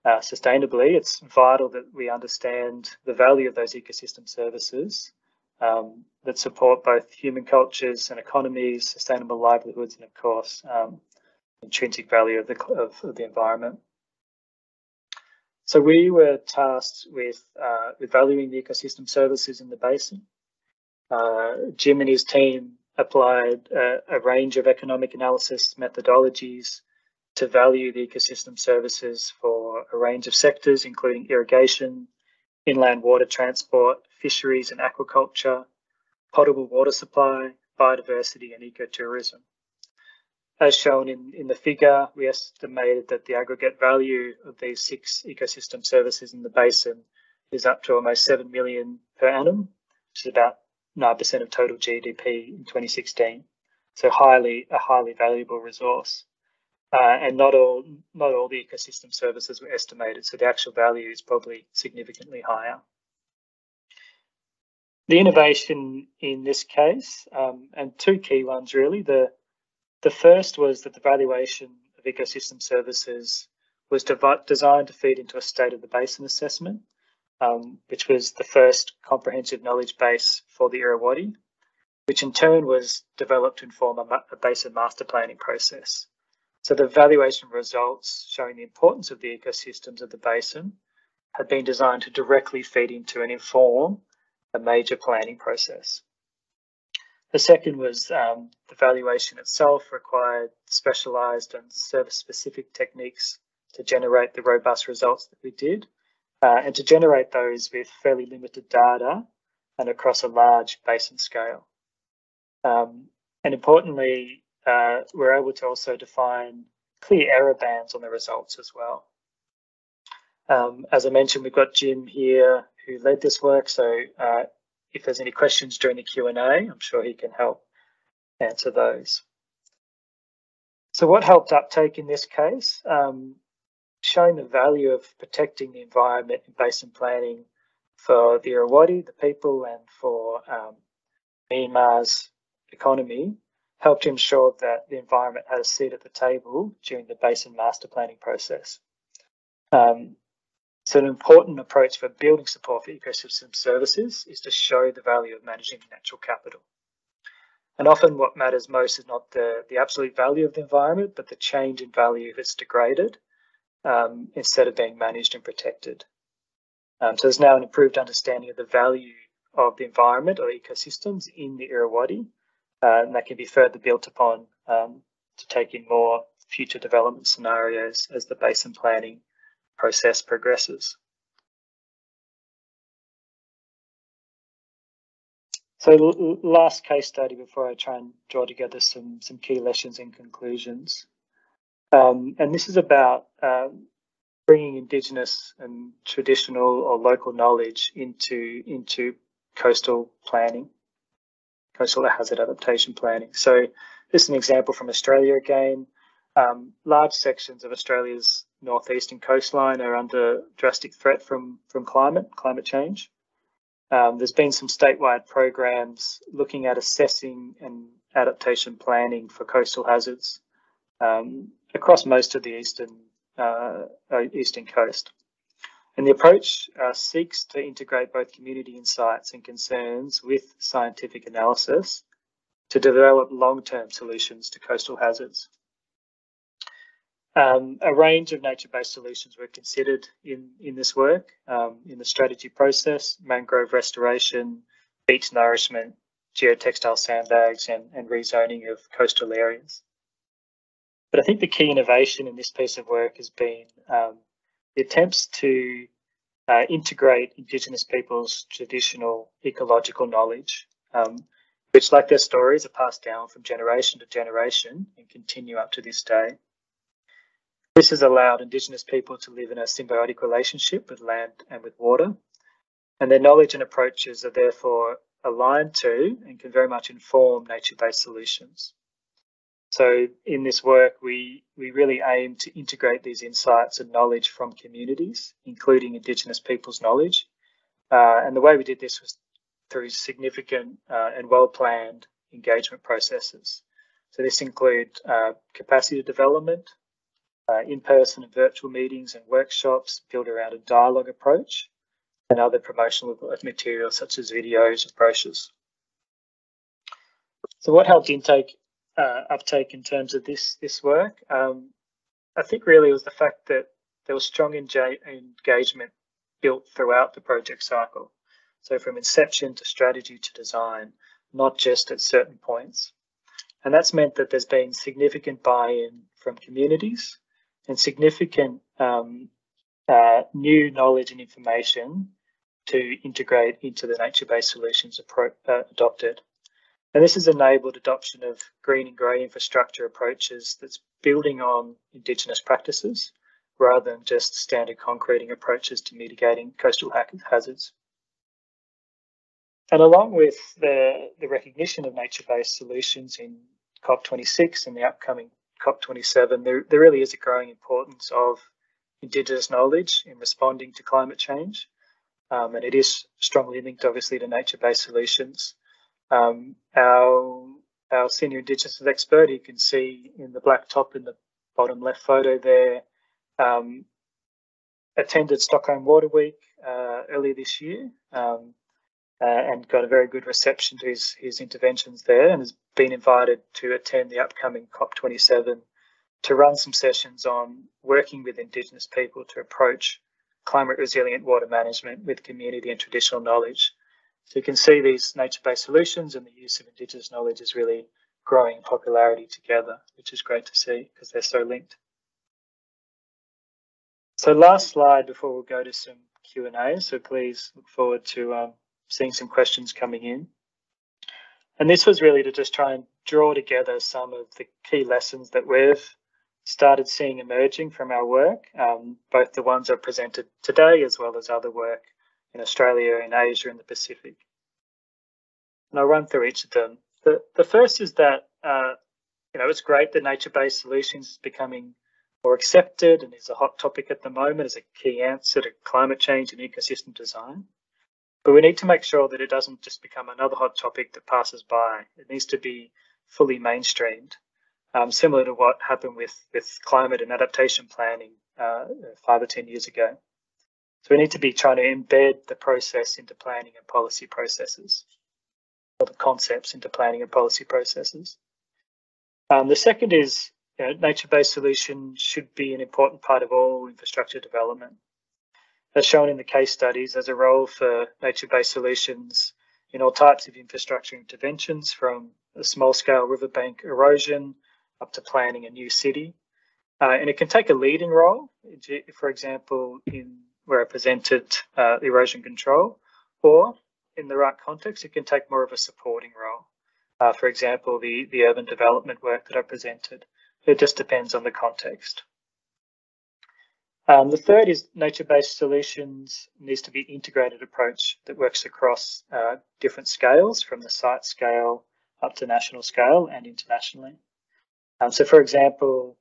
sustainably, it's vital that we understand the value of those ecosystem services that support both human cultures and economies, sustainable livelihoods, and of course, intrinsic value of the environment. So we were tasked with valuing the ecosystem services in the basin. Jim and his team applied a range of economic analysis methodologies to value the ecosystem services for a range of sectors, including irrigation, inland water transport, fisheries and aquaculture, potable water supply, biodiversity and ecotourism. As shown in the figure, we estimated that the aggregate value of these 6 ecosystem services in the basin is up to almost 7 million per annum, which is about 9% of total GDP in 2016. So a highly valuable resource. And not all the ecosystem services were estimated, so the actual value is probably significantly higher. The innovation in this case, and 2 key ones really, the first was that the valuation of ecosystem services was designed to feed into a state of the basin assessment, which was the first comprehensive knowledge base for the Irrawaddy, which in turn was developed to inform a basin master planning process. So the valuation results showing the importance of the ecosystems of the basin had been designed to directly feed into and inform a major planning process. The second was the valuation itself required specialised and service-specific techniques to generate the robust results that we did, and to generate those with fairly limited data and across a large basin scale. And importantly, we're able to also define clear error bands on the results as well. As I mentioned, we've got Jim here who led this work, so if there's any questions during the Q&A, I'm sure he can help answer those. So what helped uptake in this case? Showing the value of protecting the environment in basin planning for the Irrawaddy, the people, and for Myanmar's economy helped ensure that the environment had a seat at the table during the basin master planning process. So an important approach for building support for ecosystem services is to show the value of managing natural capital. And often what matters most is not the absolute value of the environment, but the change in value if it's degraded, instead of being managed and protected. So there's now an improved understanding of the value of the environment or ecosystems in the Irrawaddy, and that can be further built upon to take in more future development scenarios as the basin planning process progresses. So last case study before I try and draw together some key lessons and conclusions. And this is about bringing Indigenous and traditional or local knowledge into coastal planning, coastal hazard adaptation planning. So this is an example from Australia again. Large sections of Australia's northeastern coastline are under drastic threat from climate change. There's been some statewide programs looking at assessing and adaptation planning for coastal hazards across most of the eastern coast. And the approach seeks to integrate both community insights and concerns with scientific analysis to develop long-term solutions to coastal hazards. A range of nature-based solutions were considered in this work, in the strategy process: mangrove restoration, beach nourishment, geotextile sandbags, and rezoning of coastal areas. But I think the key innovation in this piece of work has been the attempts to integrate Indigenous people's traditional ecological knowledge, which, like their stories, are passed down from generation to generation and continue up to this day. This has allowed Indigenous people to live in a symbiotic relationship with land and with water, and their knowledge and approaches are therefore aligned to and can very much inform nature-based solutions. So in this work, we really aim to integrate these insights and knowledge from communities, including Indigenous people's knowledge. And the way we did this was through significant and well-planned engagement processes. So this includes capacity development, in-person and virtual meetings and workshops built around a dialogue approach, and other promotional materials such as videos and brochures. So what helped uptake in terms of this work? I think really was the fact that there was strong engagement built throughout the project cycle. So from inception to strategy to design, not just at certain points. And that's meant that there's been significant buy-in from communities and significant new knowledge and information to integrate into the nature-based solutions adopted. And this has enabled adoption of green and grey infrastructure approaches that's building on Indigenous practices rather than just standard concreting approaches to mitigating coastal hazards. And along with the recognition of nature-based solutions in COP26 and the upcoming COP27, there really is a growing importance of Indigenous knowledge in responding to climate change. And it is strongly linked, obviously, to nature-based solutions. Our senior Indigenous expert, you can see in the black top in the bottom left photo there, attended Stockholm Water Week earlier this year and got a very good reception to his interventions there, and has been invited to attend the upcoming COP27 to run some sessions on working with Indigenous people to approach climate resilient water management with community and traditional knowledge. So you can see these nature-based solutions and the use of Indigenous knowledge is really growing in popularity together, which is great to see because they're so linked. So last slide before we'll go to some Q&A, so please look forward to seeing some questions coming in. And this was really to just try and draw together some of the key lessons that we've started seeing emerging from our work, both the ones I've presented today as well as other work in Australia, in Asia, and the Pacific. And I'll run through each of them. The first is that, it's great that nature-based solutions is becoming more accepted and is a hot topic at the moment as a key answer to climate change and ecosystem design. But we need to make sure that it doesn't just become another hot topic that passes by. It needs to be fully mainstreamed, similar to what happened with climate and adaptation planning 5 or 10 years ago. So we need to be trying to embed the process into planning and policy processes, or the concepts into planning and policy processes. The second is, nature-based solutions should be an important part of all infrastructure development. As shown in the case studies, there's a role for nature-based solutions in all types of infrastructure interventions, from a small-scale riverbank erosion up to planning a new city. And it can take a leading role, for example, where I presented erosion control, or in the right context, it can take more of a supporting role. For example, the urban development work that I presented. It just depends on the context. The third is nature-based solutions needs to be an integrated approach that works across different scales, from the site scale up to national scale and internationally. So for example,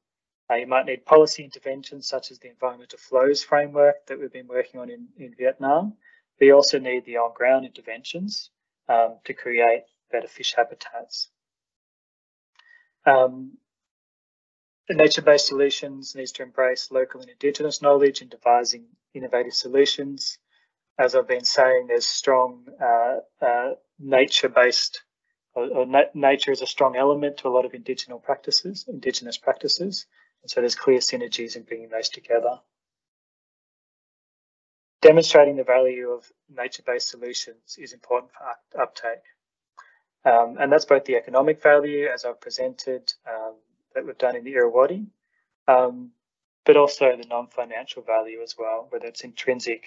you might need policy interventions such as the environmental flows framework that we've been working on in Vietnam. But you also need the on-ground interventions to create better fish habitats. The nature-based solutions needs to embrace local and Indigenous knowledge in devising innovative solutions. As I've been saying, there's strong nature-based, or nature is a strong element to a lot of Indigenous practices, and so there's clear synergies in bringing those together. Demonstrating the value of nature-based solutions is important for uptake. And that's both the economic value, as I've presented, that we've done in the Irrawaddy, but also the non-financial value as well, whether it's intrinsic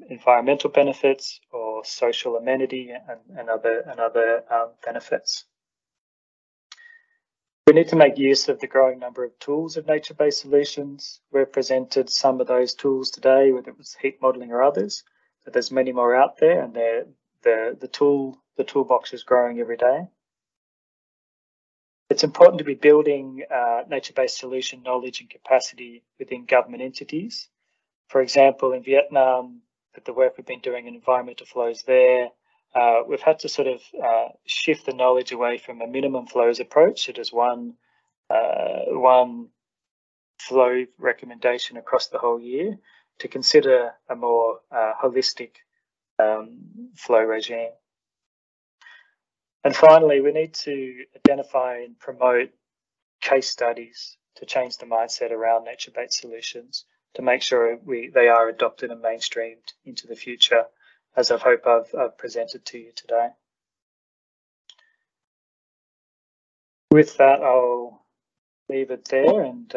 environmental benefits or social amenity and other benefits. We need to make use of the growing number of tools of nature-based solutions. We've presented some of those tools today, whether it was heat modelling or others, but there's many more out there, and the toolbox is growing every day. It's important to be building nature-based solution knowledge and capacity within government entities. For example, in Vietnam, with the work we've been doing in environmental flows there, we've had to sort of shift the knowledge away from a minimum flows approach, so just one flow recommendation across the whole year, to consider a more holistic flow regime. And finally, we need to identify and promote case studies to change the mindset around nature-based solutions, to make sure they are adopted and mainstreamed into the future, as I hope I've presented to you today. With that, I'll leave it there, and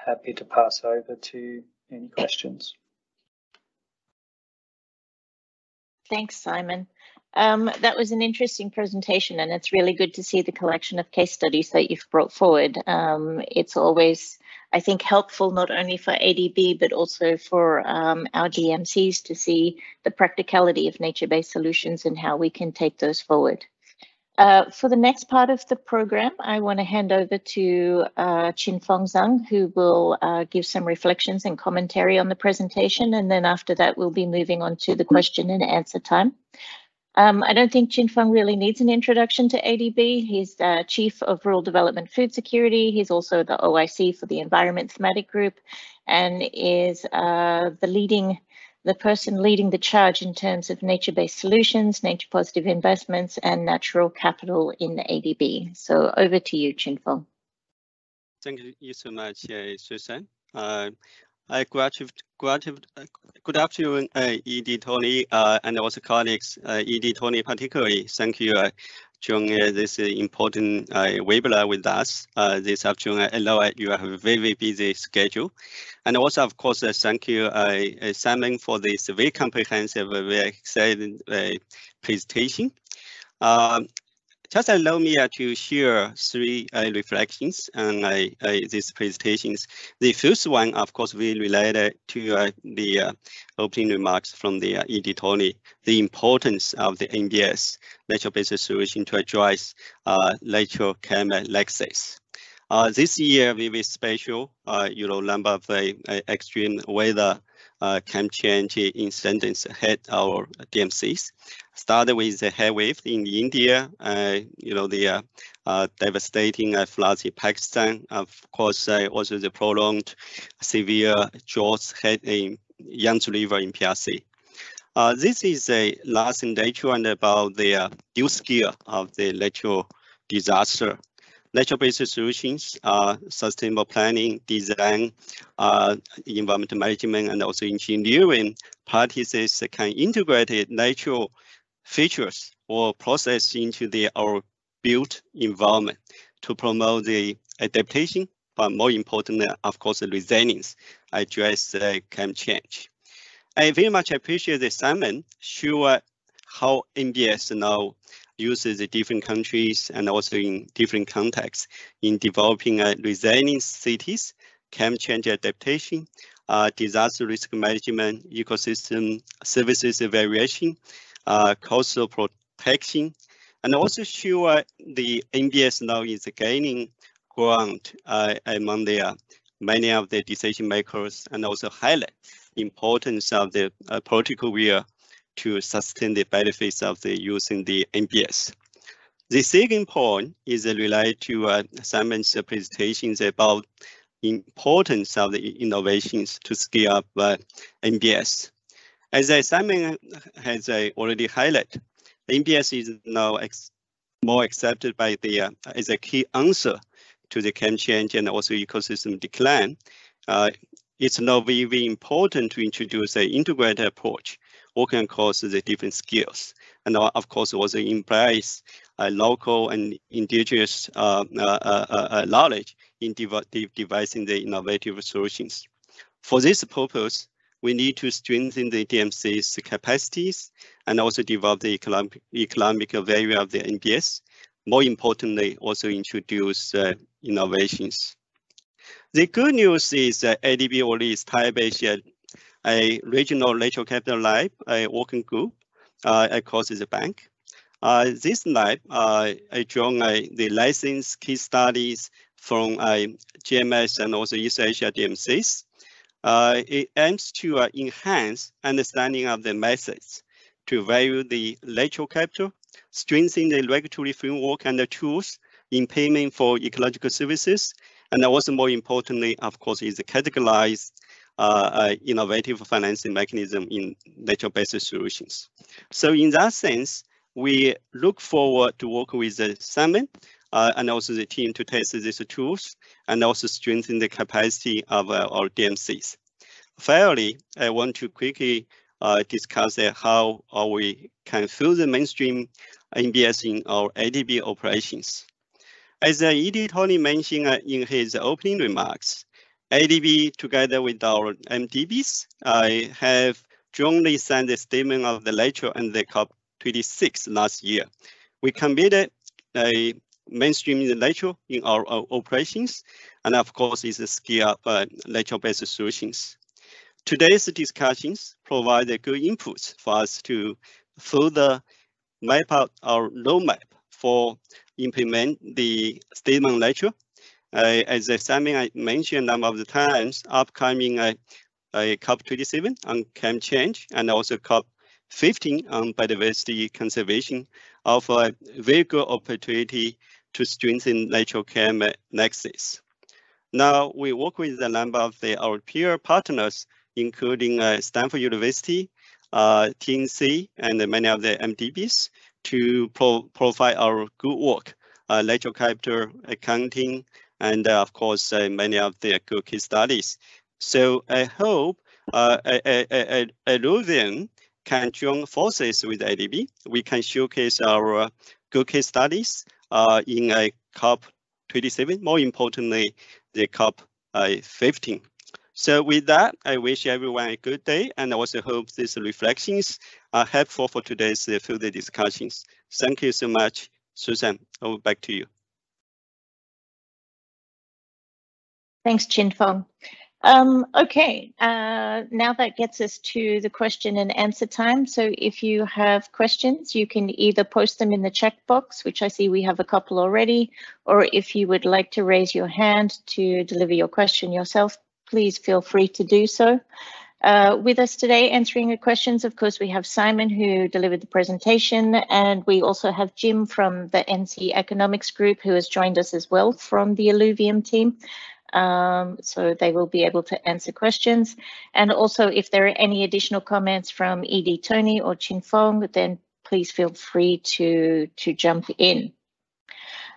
happy to pass over to any questions. Thanks, Simon. That was an interesting presentation, and it's really good to see the collection of case studies that you've brought forward. It's always, I think, helpful not only for ADB, but also for our DMCs to see the practicality of nature-based solutions and how we can take those forward. For the next part of the program, I want to hand over to Chin Fong Zhang, who will give some reflections and commentary on the presentation. And then after that, we'll be moving on to the question and answer time. I don't think Chin Fong really needs an introduction to ADB. He's Chief of Rural Development Food Security. He's also the OIC for the Environment Thematic Group, and is the person leading the charge in terms of nature-based solutions, nature-positive investments, and natural capital in ADB. So over to you, Chin Fong. Thank you so much, Susan. Good afternoon, ED Tony, and also colleagues, ED Tony particularly. Thank you joining this important webinar with us this afternoon. I know you have a very busy schedule. And also, of course, thank you, Simon, for this very comprehensive, very exciting presentation. Just allow me to share three reflections on these presentations. The first one, of course, will relate to the opening remarks from the ED Tony, the importance of the NBS, nature-based solution, to address natural climate crisis. This year, we will special, number of extreme weather climate change incidents hit our DMCs. Started with the heat wave in India, the devastating floods in Pakistan. Of course, also the prolonged severe droughts hit in Yangtze River in PRC. This is a lesson nature and about the dual scale of the natural disaster. Nature-based solutions, sustainable planning, design, environmental management, and also engineering practices can integrate natural features or process into our built environment to promote the adaptation, but more importantly, of course, the resilience, address climate change. I very much appreciate the Simon show how NBS now uses the different countries and also in different contexts in developing resilient cities, climate change adaptation, disaster risk management, ecosystem services evaluation, coastal protection, and also show the NBS now is gaining ground among many of the decision makers, and also highlight the importance of the political will to sustain the benefits of using the NBS. The second point is related to Simon's presentations about importance of the innovations to scale up NBS. As Simon has already highlighted, NBS is now more accepted by as a key answer to the climate change and also ecosystem decline. It's now very important to introduce an integrated approach working across the different skills, and of course also embrace local and indigenous knowledge in devising the innovative solutions. For this purpose, we need to strengthen the DMC's capacities and also develop the economic value of the NBS. More importantly, also introduce innovations. The good news is that ADB already established a regional natural capital lab working group across the bank. This lab drawn the license case studies from GMS and also East Asia DMCs. It aims to enhance understanding of the methods to value the natural capital, strengthen the regulatory framework and the tools in payment for ecological services, and also more importantly, of course, is categorize innovative financing mechanism in nature-based solutions. So in that sense, we look forward to work with Simon and also the team to test these tools and also strengthen the capacity of our DMCs. Finally, I want to quickly discuss how we can further mainstream NBS in our ADB operations. As ED Tony mentioned in his opening remarks, ADB, together with our MDBs, have jointly signed a statement of the nature and the COP26 last year. We committed a mainstreaming the nature in our operations, and of course, is a scale up nature-based solutions. Today's discussions provide a good input for us to further map out our roadmap for implement the statement of nature. As Simon I mentioned a number of the times, upcoming COP27 on climate change and also COP15 on biodiversity conservation offer a very good opportunity to strengthen natural climate nexus. Now, we work with a number of our peer partners, including Stanford University, TNC, and many of the MDBs to provide our good work, natural capital accounting, and of course, many of the good case studies. So I hope Illuvium can join forces with ADB. We can showcase our good case studies in a COP27, more importantly, the COP15. So with that, I wish everyone a good day, and I also hope these reflections are helpful for today's further discussions. Thank you so much, Susan. Over back to you. Thanks, Chin-Fong. Okay, now that gets us to the question and answer time. So if you have questions, you can either post them in the chat box, which I see we have a couple already, or if you would like to raise your hand to deliver your question yourself, please feel free to do so. With us today answering the questions, of course, we have Simon who delivered the presentation, and we also have Jim from the NC Economics Group who has joined us as well from the Illuvium team. So they will be able to answer questions. And also, if there are any additional comments from ED Tony or Chin-Fong, then please feel free to jump in.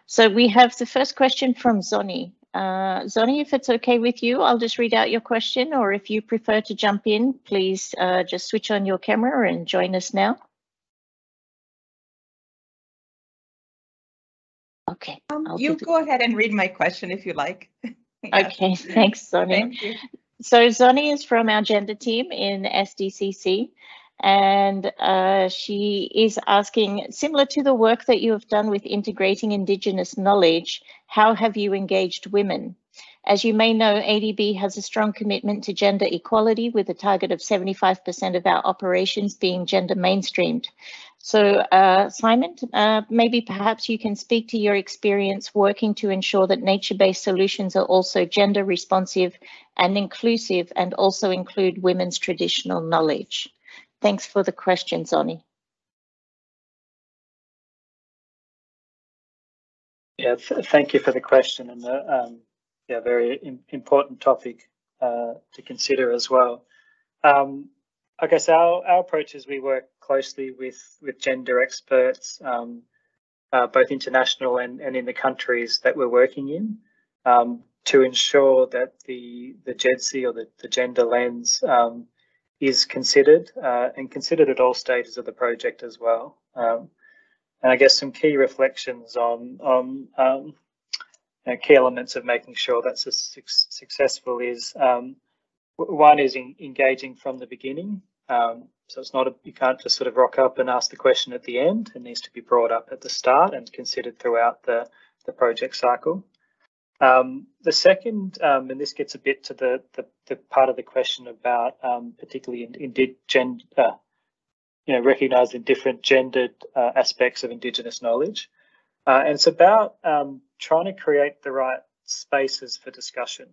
So we have the first question from Zoni. Zoni, if it's okay with you, I'll just read out your question, or if you prefer to jump in, please just switch on your camera and join us now. Okay. You go ahead and read my question if you like. Yeah. Okay, thanks, Zoni. Thank you. So Zoni is from our gender team in SDCC, and she is asking, similar to the work that you have done with integrating Indigenous knowledge, how have you engaged women? As you may know, ADB has a strong commitment to gender equality with a target of 75% of our operations being gender mainstreamed. So Simon, maybe perhaps you can speak to your experience working to ensure that nature-based solutions are also gender responsive and inclusive, and also include women's traditional knowledge. Thanks for the question, Zoni. Yeah, thank you for the question, and yeah, very important topic to consider as well. I guess our approach is we work closely with gender experts, both international and in the countries that we're working in, to ensure that the GEDC or the gender lens is considered and considered at all stages of the project as well. And I guess some key reflections on key elements of making sure that's successful is one is engaging from the beginning. So it's not you can't just sort of rock up and ask the question at the end. It needs to be brought up at the start and considered throughout the project cycle. The second, and this gets a bit to the part of the question about particularly recognising different gendered aspects of Indigenous knowledge. And it's about trying to create the right spaces for discussion.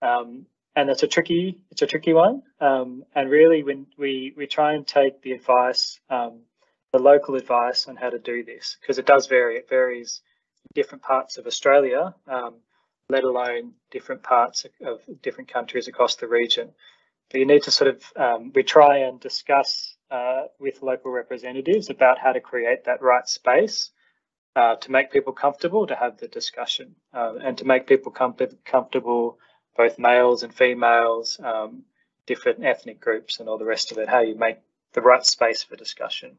And it's a tricky one. And really, when we try and take the advice, the local advice on how to do this, because it does vary. It varies in different parts of Australia, let alone different parts of different countries across the region. But you need to sort of, we try and discuss with local representatives about how to create that right space to make people comfortable to have the discussion and to make people comfortable, both males and females, different ethnic groups and all the rest of it, how you make the right space for discussion.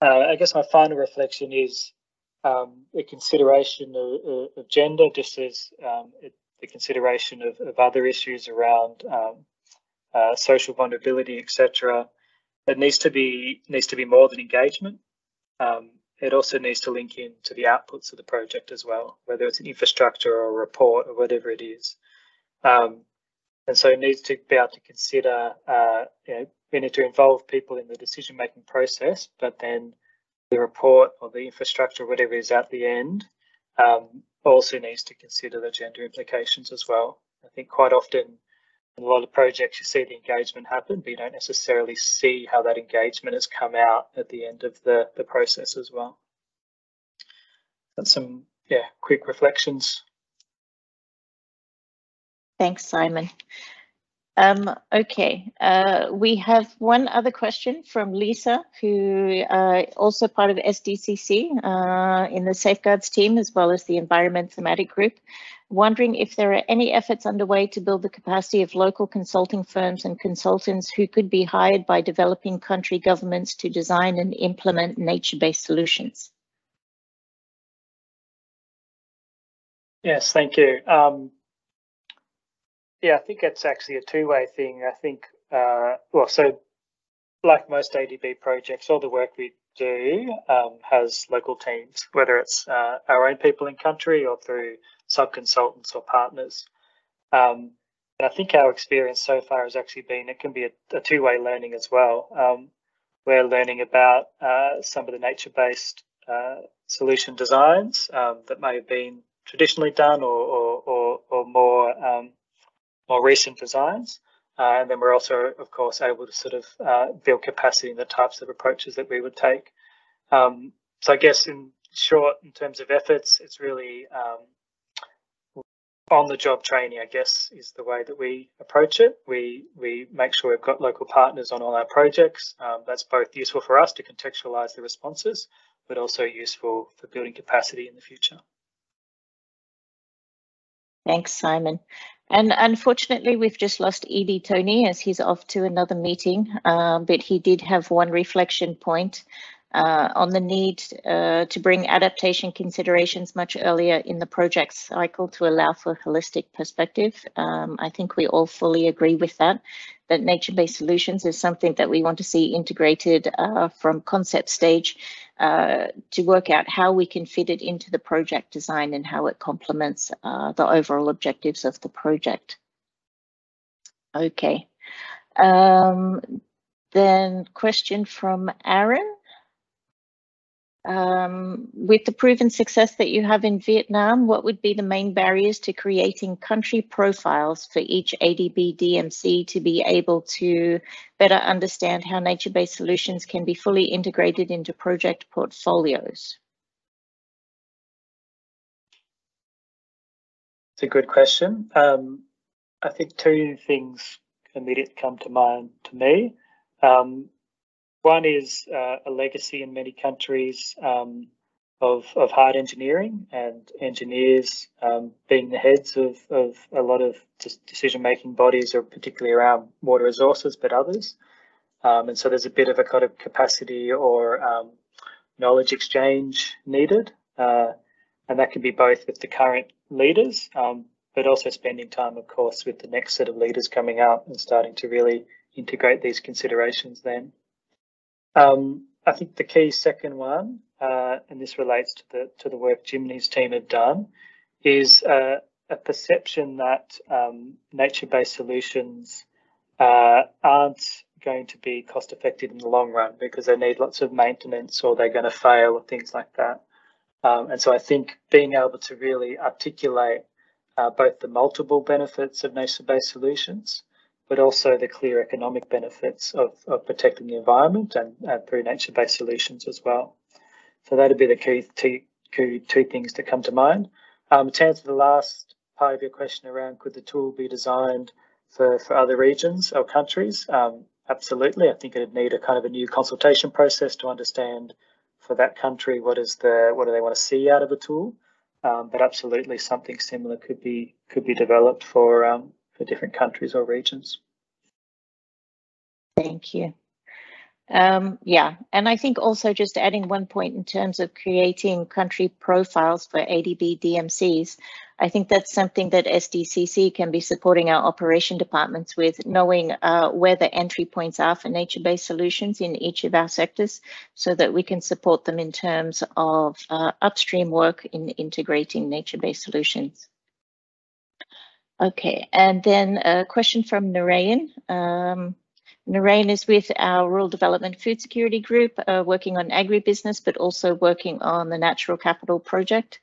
I guess my final reflection is the consideration of gender, just as the consideration of other issues around social vulnerability, etc. It needs to be more than engagement. It also needs to link in to the outputs of the project as well, whether it's an infrastructure or a report or whatever it is. And so it needs to be able to consider, we need to involve people in the decision-making process, but then the report or the infrastructure, whatever is at the end, also needs to consider the gender implications as well. I think quite often in a lot of projects you see the engagement happen, but you don't necessarily see how that engagement has come out at the end of the process as well. That's some quick reflections. Thanks, Simon. Okay, we have one other question from Lisa, who also part of SDCC in the Safeguards team, as well as the Environment Thematic Group, wondering if there are any efforts underway to build the capacity of local consulting firms and consultants who could be hired by developing country governments to design and implement nature-based solutions. Yes, thank you. Yeah, I think it's actually a two-way thing. I think, so like most ADB projects, all the work we do has local teams, whether it's our own people in country or through sub-consultants or partners. And I think our experience so far has actually been, it can be a two-way learning as well. We're learning about some of the nature-based solution designs that may have been traditionally done or more recent designs. And then we're also, of course, able to sort of build capacity in the types of approaches that we would take. So I guess in short, in terms of efforts, it's really on-the-job training, I guess, is the way that we approach it. We make sure we've got local partners on all our projects. That's both useful for us to contextualise the responses, but also useful for building capacity in the future. Thanks, Simon. And unfortunately, we've just lost Edie Tony as he's off to another meeting, but he did have one reflection point on the need to bring adaptation considerations much earlier in the project cycle to allow for holistic perspective. I think we all fully agree with that nature-based solutions is something that we want to see integrated from concept stage to work out how we can fit it into the project design and how it complements the overall objectives of the project. Okay. Then question from Aaron. With the proven success that you have in Vietnam, what would be the main barriers to creating country profiles for each ADB DMC to be able to better understand how nature-based solutions can be fully integrated into project portfolios? It's a good question. I think two things immediately come to mind to me. One is a legacy in many countries of hard engineering and engineers being the heads of a lot of decision-making bodies, or particularly around water resources, but others. And so there's a bit of a kind of capacity or knowledge exchange needed. And that can be both with the current leaders, but also spending time, of course, with the next set of leaders coming out and starting to really integrate these considerations then. I think the key second one, and this relates to the work Jim and his team have done, is a perception that nature-based solutions aren't going to be cost effective in the long run because they need lots of maintenance or they're going to fail or things like that. And so I think being able to really articulate both the multiple benefits of nature-based solutions, but also the clear economic benefits of protecting the environment and through nature-based solutions as well. So that'd be the key two things that come to mind. To answer the last part of your question around could the tool be designed for other regions or countries, absolutely. I think it'd need a kind of a new consultation process to understand for that country what do they want to see out of a tool. But absolutely, something similar could be developed for different countries or regions. Thank you. Yeah, and I think also just adding one point in terms of creating country profiles for ADB DMCs, I think that's something that SDCC can be supporting our operation departments with, knowing where the entry points are for nature-based solutions in each of our sectors so that we can support them in terms of upstream work in integrating nature-based solutions. Okay, and then a question from Narayan. Narayan is with our Rural Development Food Security Group, working on agribusiness, but also working on the Natural Capital Project.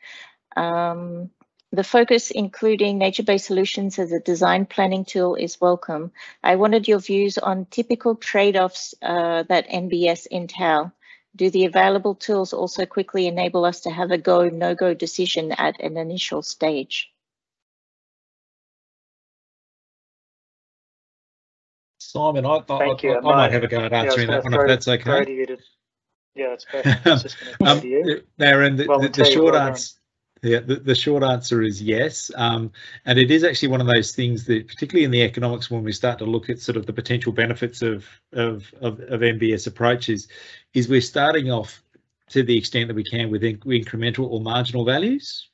The focus, including nature-based solutions as a design planning tool, is welcome. I wanted your views on typical trade-offs that NBS entail. Do the available tools also quickly enable us to have a go, no-go decision at an initial stage? Simon, I might have a go at answering that one if that's okay. Yeah, that's perfect. I was just going to throw to you. Darren, the short answer is yes, and it is actually one of those things that, particularly in the economics, when we start to look at sort of the potential benefits of NBS approaches, is we're starting off to the extent that we can with incremental or marginal values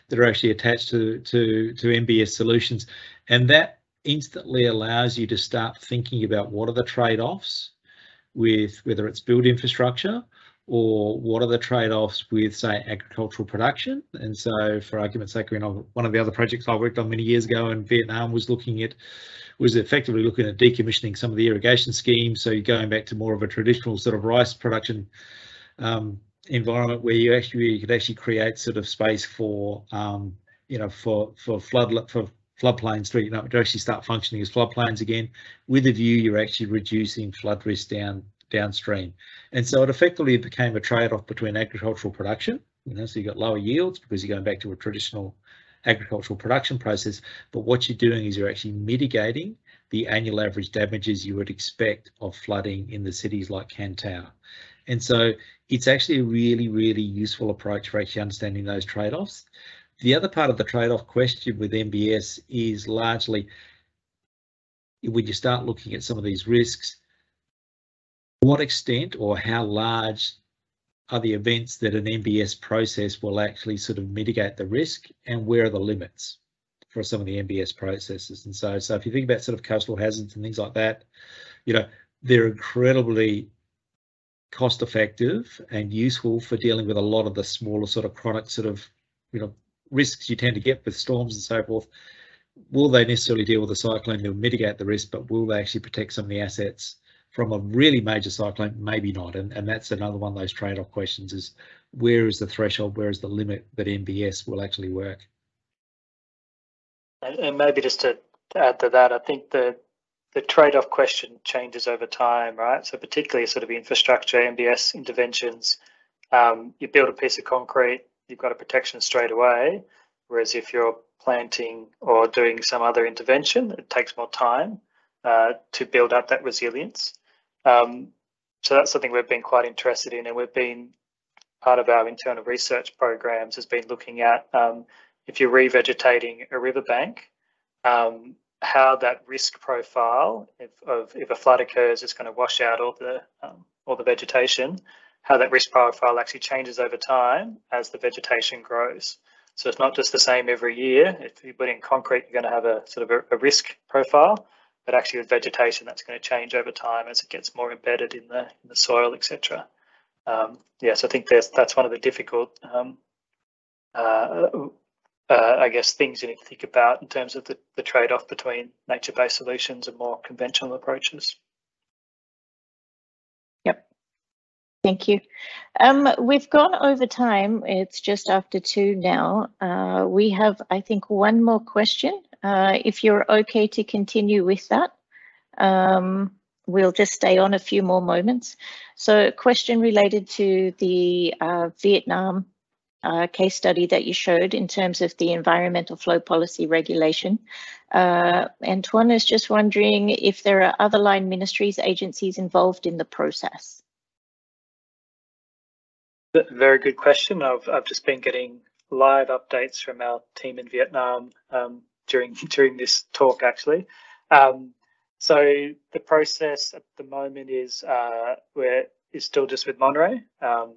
that are actually attached to NBS solutions, and that instantly allows you to start thinking about what are the trade-offs with whether it's build infrastructure or what are the trade-offs with, say, agricultural production. And so, for argument's sake, one of the other projects I worked on many years ago in Vietnam was effectively looking at decommissioning some of the irrigation schemes. So you're going back to more of a traditional sort of rice production environment where you could actually create sort of space for for floodplains to actually start functioning as floodplains again. With a view, you're actually reducing flood risk downstream. And so it effectively became a trade-off between agricultural production, so you got lower yields because you're going back to a traditional agricultural production process, but what you're doing is you're actually mitigating the annual average damages you would expect of flooding in the cities like Cantau. And so it's actually a really, really useful approach for actually understanding those trade-offs. The other part of the trade-off question with NBS is largely when you start looking at some of these risks, what extent or how large are the events that an NBS process will actually sort of mitigate the risk, and where are the limits for some of the NBS processes? And so if you think about sort of coastal hazards and things like that, they're incredibly cost effective and useful for dealing with a lot of the smaller sort of chronic sort of risks you tend to get with storms and so forth. Will they necessarily deal with a cyclone? They'll mitigate the risk, but will they actually protect some of the assets from a really major cyclone? Maybe not. And that's another one of those trade-off questions, is where is the threshold, where is the limit that NBS will actually work? And maybe just to add to that, I think the trade-off question changes over time, right? So particularly sort of infrastructure, NBS interventions, you build a piece of concrete, you've got a protection straight away, whereas if you're planting or doing some other intervention, it takes more time to build up that resilience. So that's something we've been quite interested in, and we've been part of our internal research programs has been looking at if you're revegetating a riverbank, how that risk profile, if a flood occurs, it's going to wash out all the vegetation, how that risk profile actually changes over time as the vegetation grows. So it's not just the same every year. If you put in concrete, you're going to have a sort of a risk profile, but actually with vegetation, that's going to change over time as it gets more embedded in the soil, etc. So I think that's one of the difficult, I guess, things you need to think about in terms of the trade-off between nature-based solutions and more conventional approaches. Thank you. We've gone over time. It's just after 2 now. We have, I think, one more question. If you're okay to continue with that, we'll just stay on a few more moments. So a question related to the Vietnam case study that you showed in terms of the environmental flow policy regulation. Antoine is just wondering if there are other line ministries, agencies involved in the process. Very good question. I've just been getting live updates from our team in Vietnam during this talk, actually. So the process at the moment is still just with Monterey, and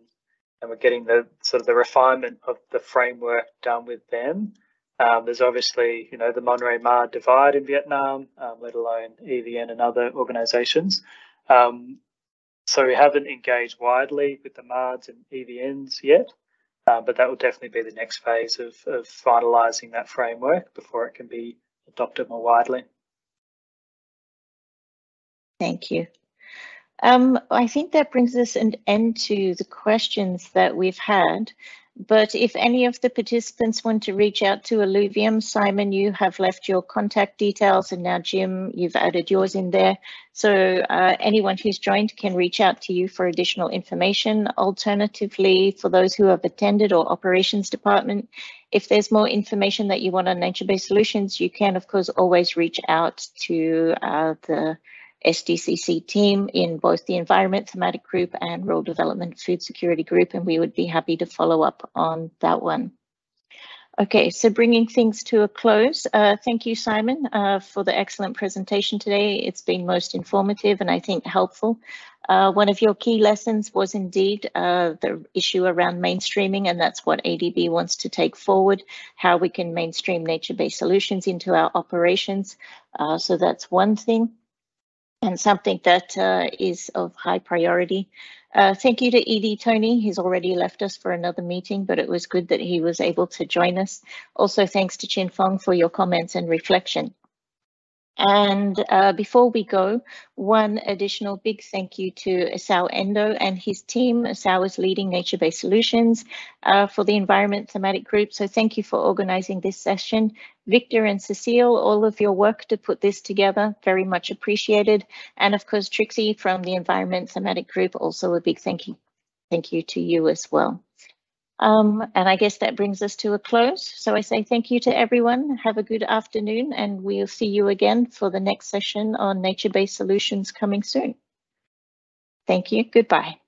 we're getting the sort of the refinement of the framework done with them. There's obviously, you know, the Monterey Ma divide in Vietnam, let alone EVN and other organisations. So we haven't engaged widely with the MARDs and EVNs yet, but that will definitely be the next phase of finalising that framework before it can be adopted more widely. Thank you. I think that brings us an end to the questions that we've had. But if any of the participants want to reach out to Alluvium, Simon, you have left your contact details, and now Jim, you've added yours in there. So anyone who's joined can reach out to you for additional information. Alternatively, for those who have attended or operations department, if there's more information that you want on nature-based solutions, you can, of course, always reach out to the SDCC team in both the environment thematic group and rural development food security group, and we would be happy to follow up on that one. Okay, so bringing things to a close, thank you, Simon, for the excellent presentation today. It's been most informative and I think helpful. One of your key lessons was indeed the issue around mainstreaming, and that's what ADB wants to take forward, how we can mainstream nature-based solutions into our operations. So that's one thing, and something that is of high priority. Thank you to ED Tony. He's already left us for another meeting, but it was good that he was able to join us. Also, thanks to Chin Fong for your comments and reflection. And before we go, one additional big thank you to Asao Endo and his team. Asao is leading nature-based solutions for the environment thematic group. So thank you for organizing this session. Victor and Cecile, all of your work to put this together, very much appreciated. And of course, Trixie from the environment thematic group, also a big thank you. Thank you to you as well. And I guess that brings us to a close. So I say thank you to everyone. Have a good afternoon, and we'll see you again for the next session on nature-based solutions coming soon. Thank you. Goodbye.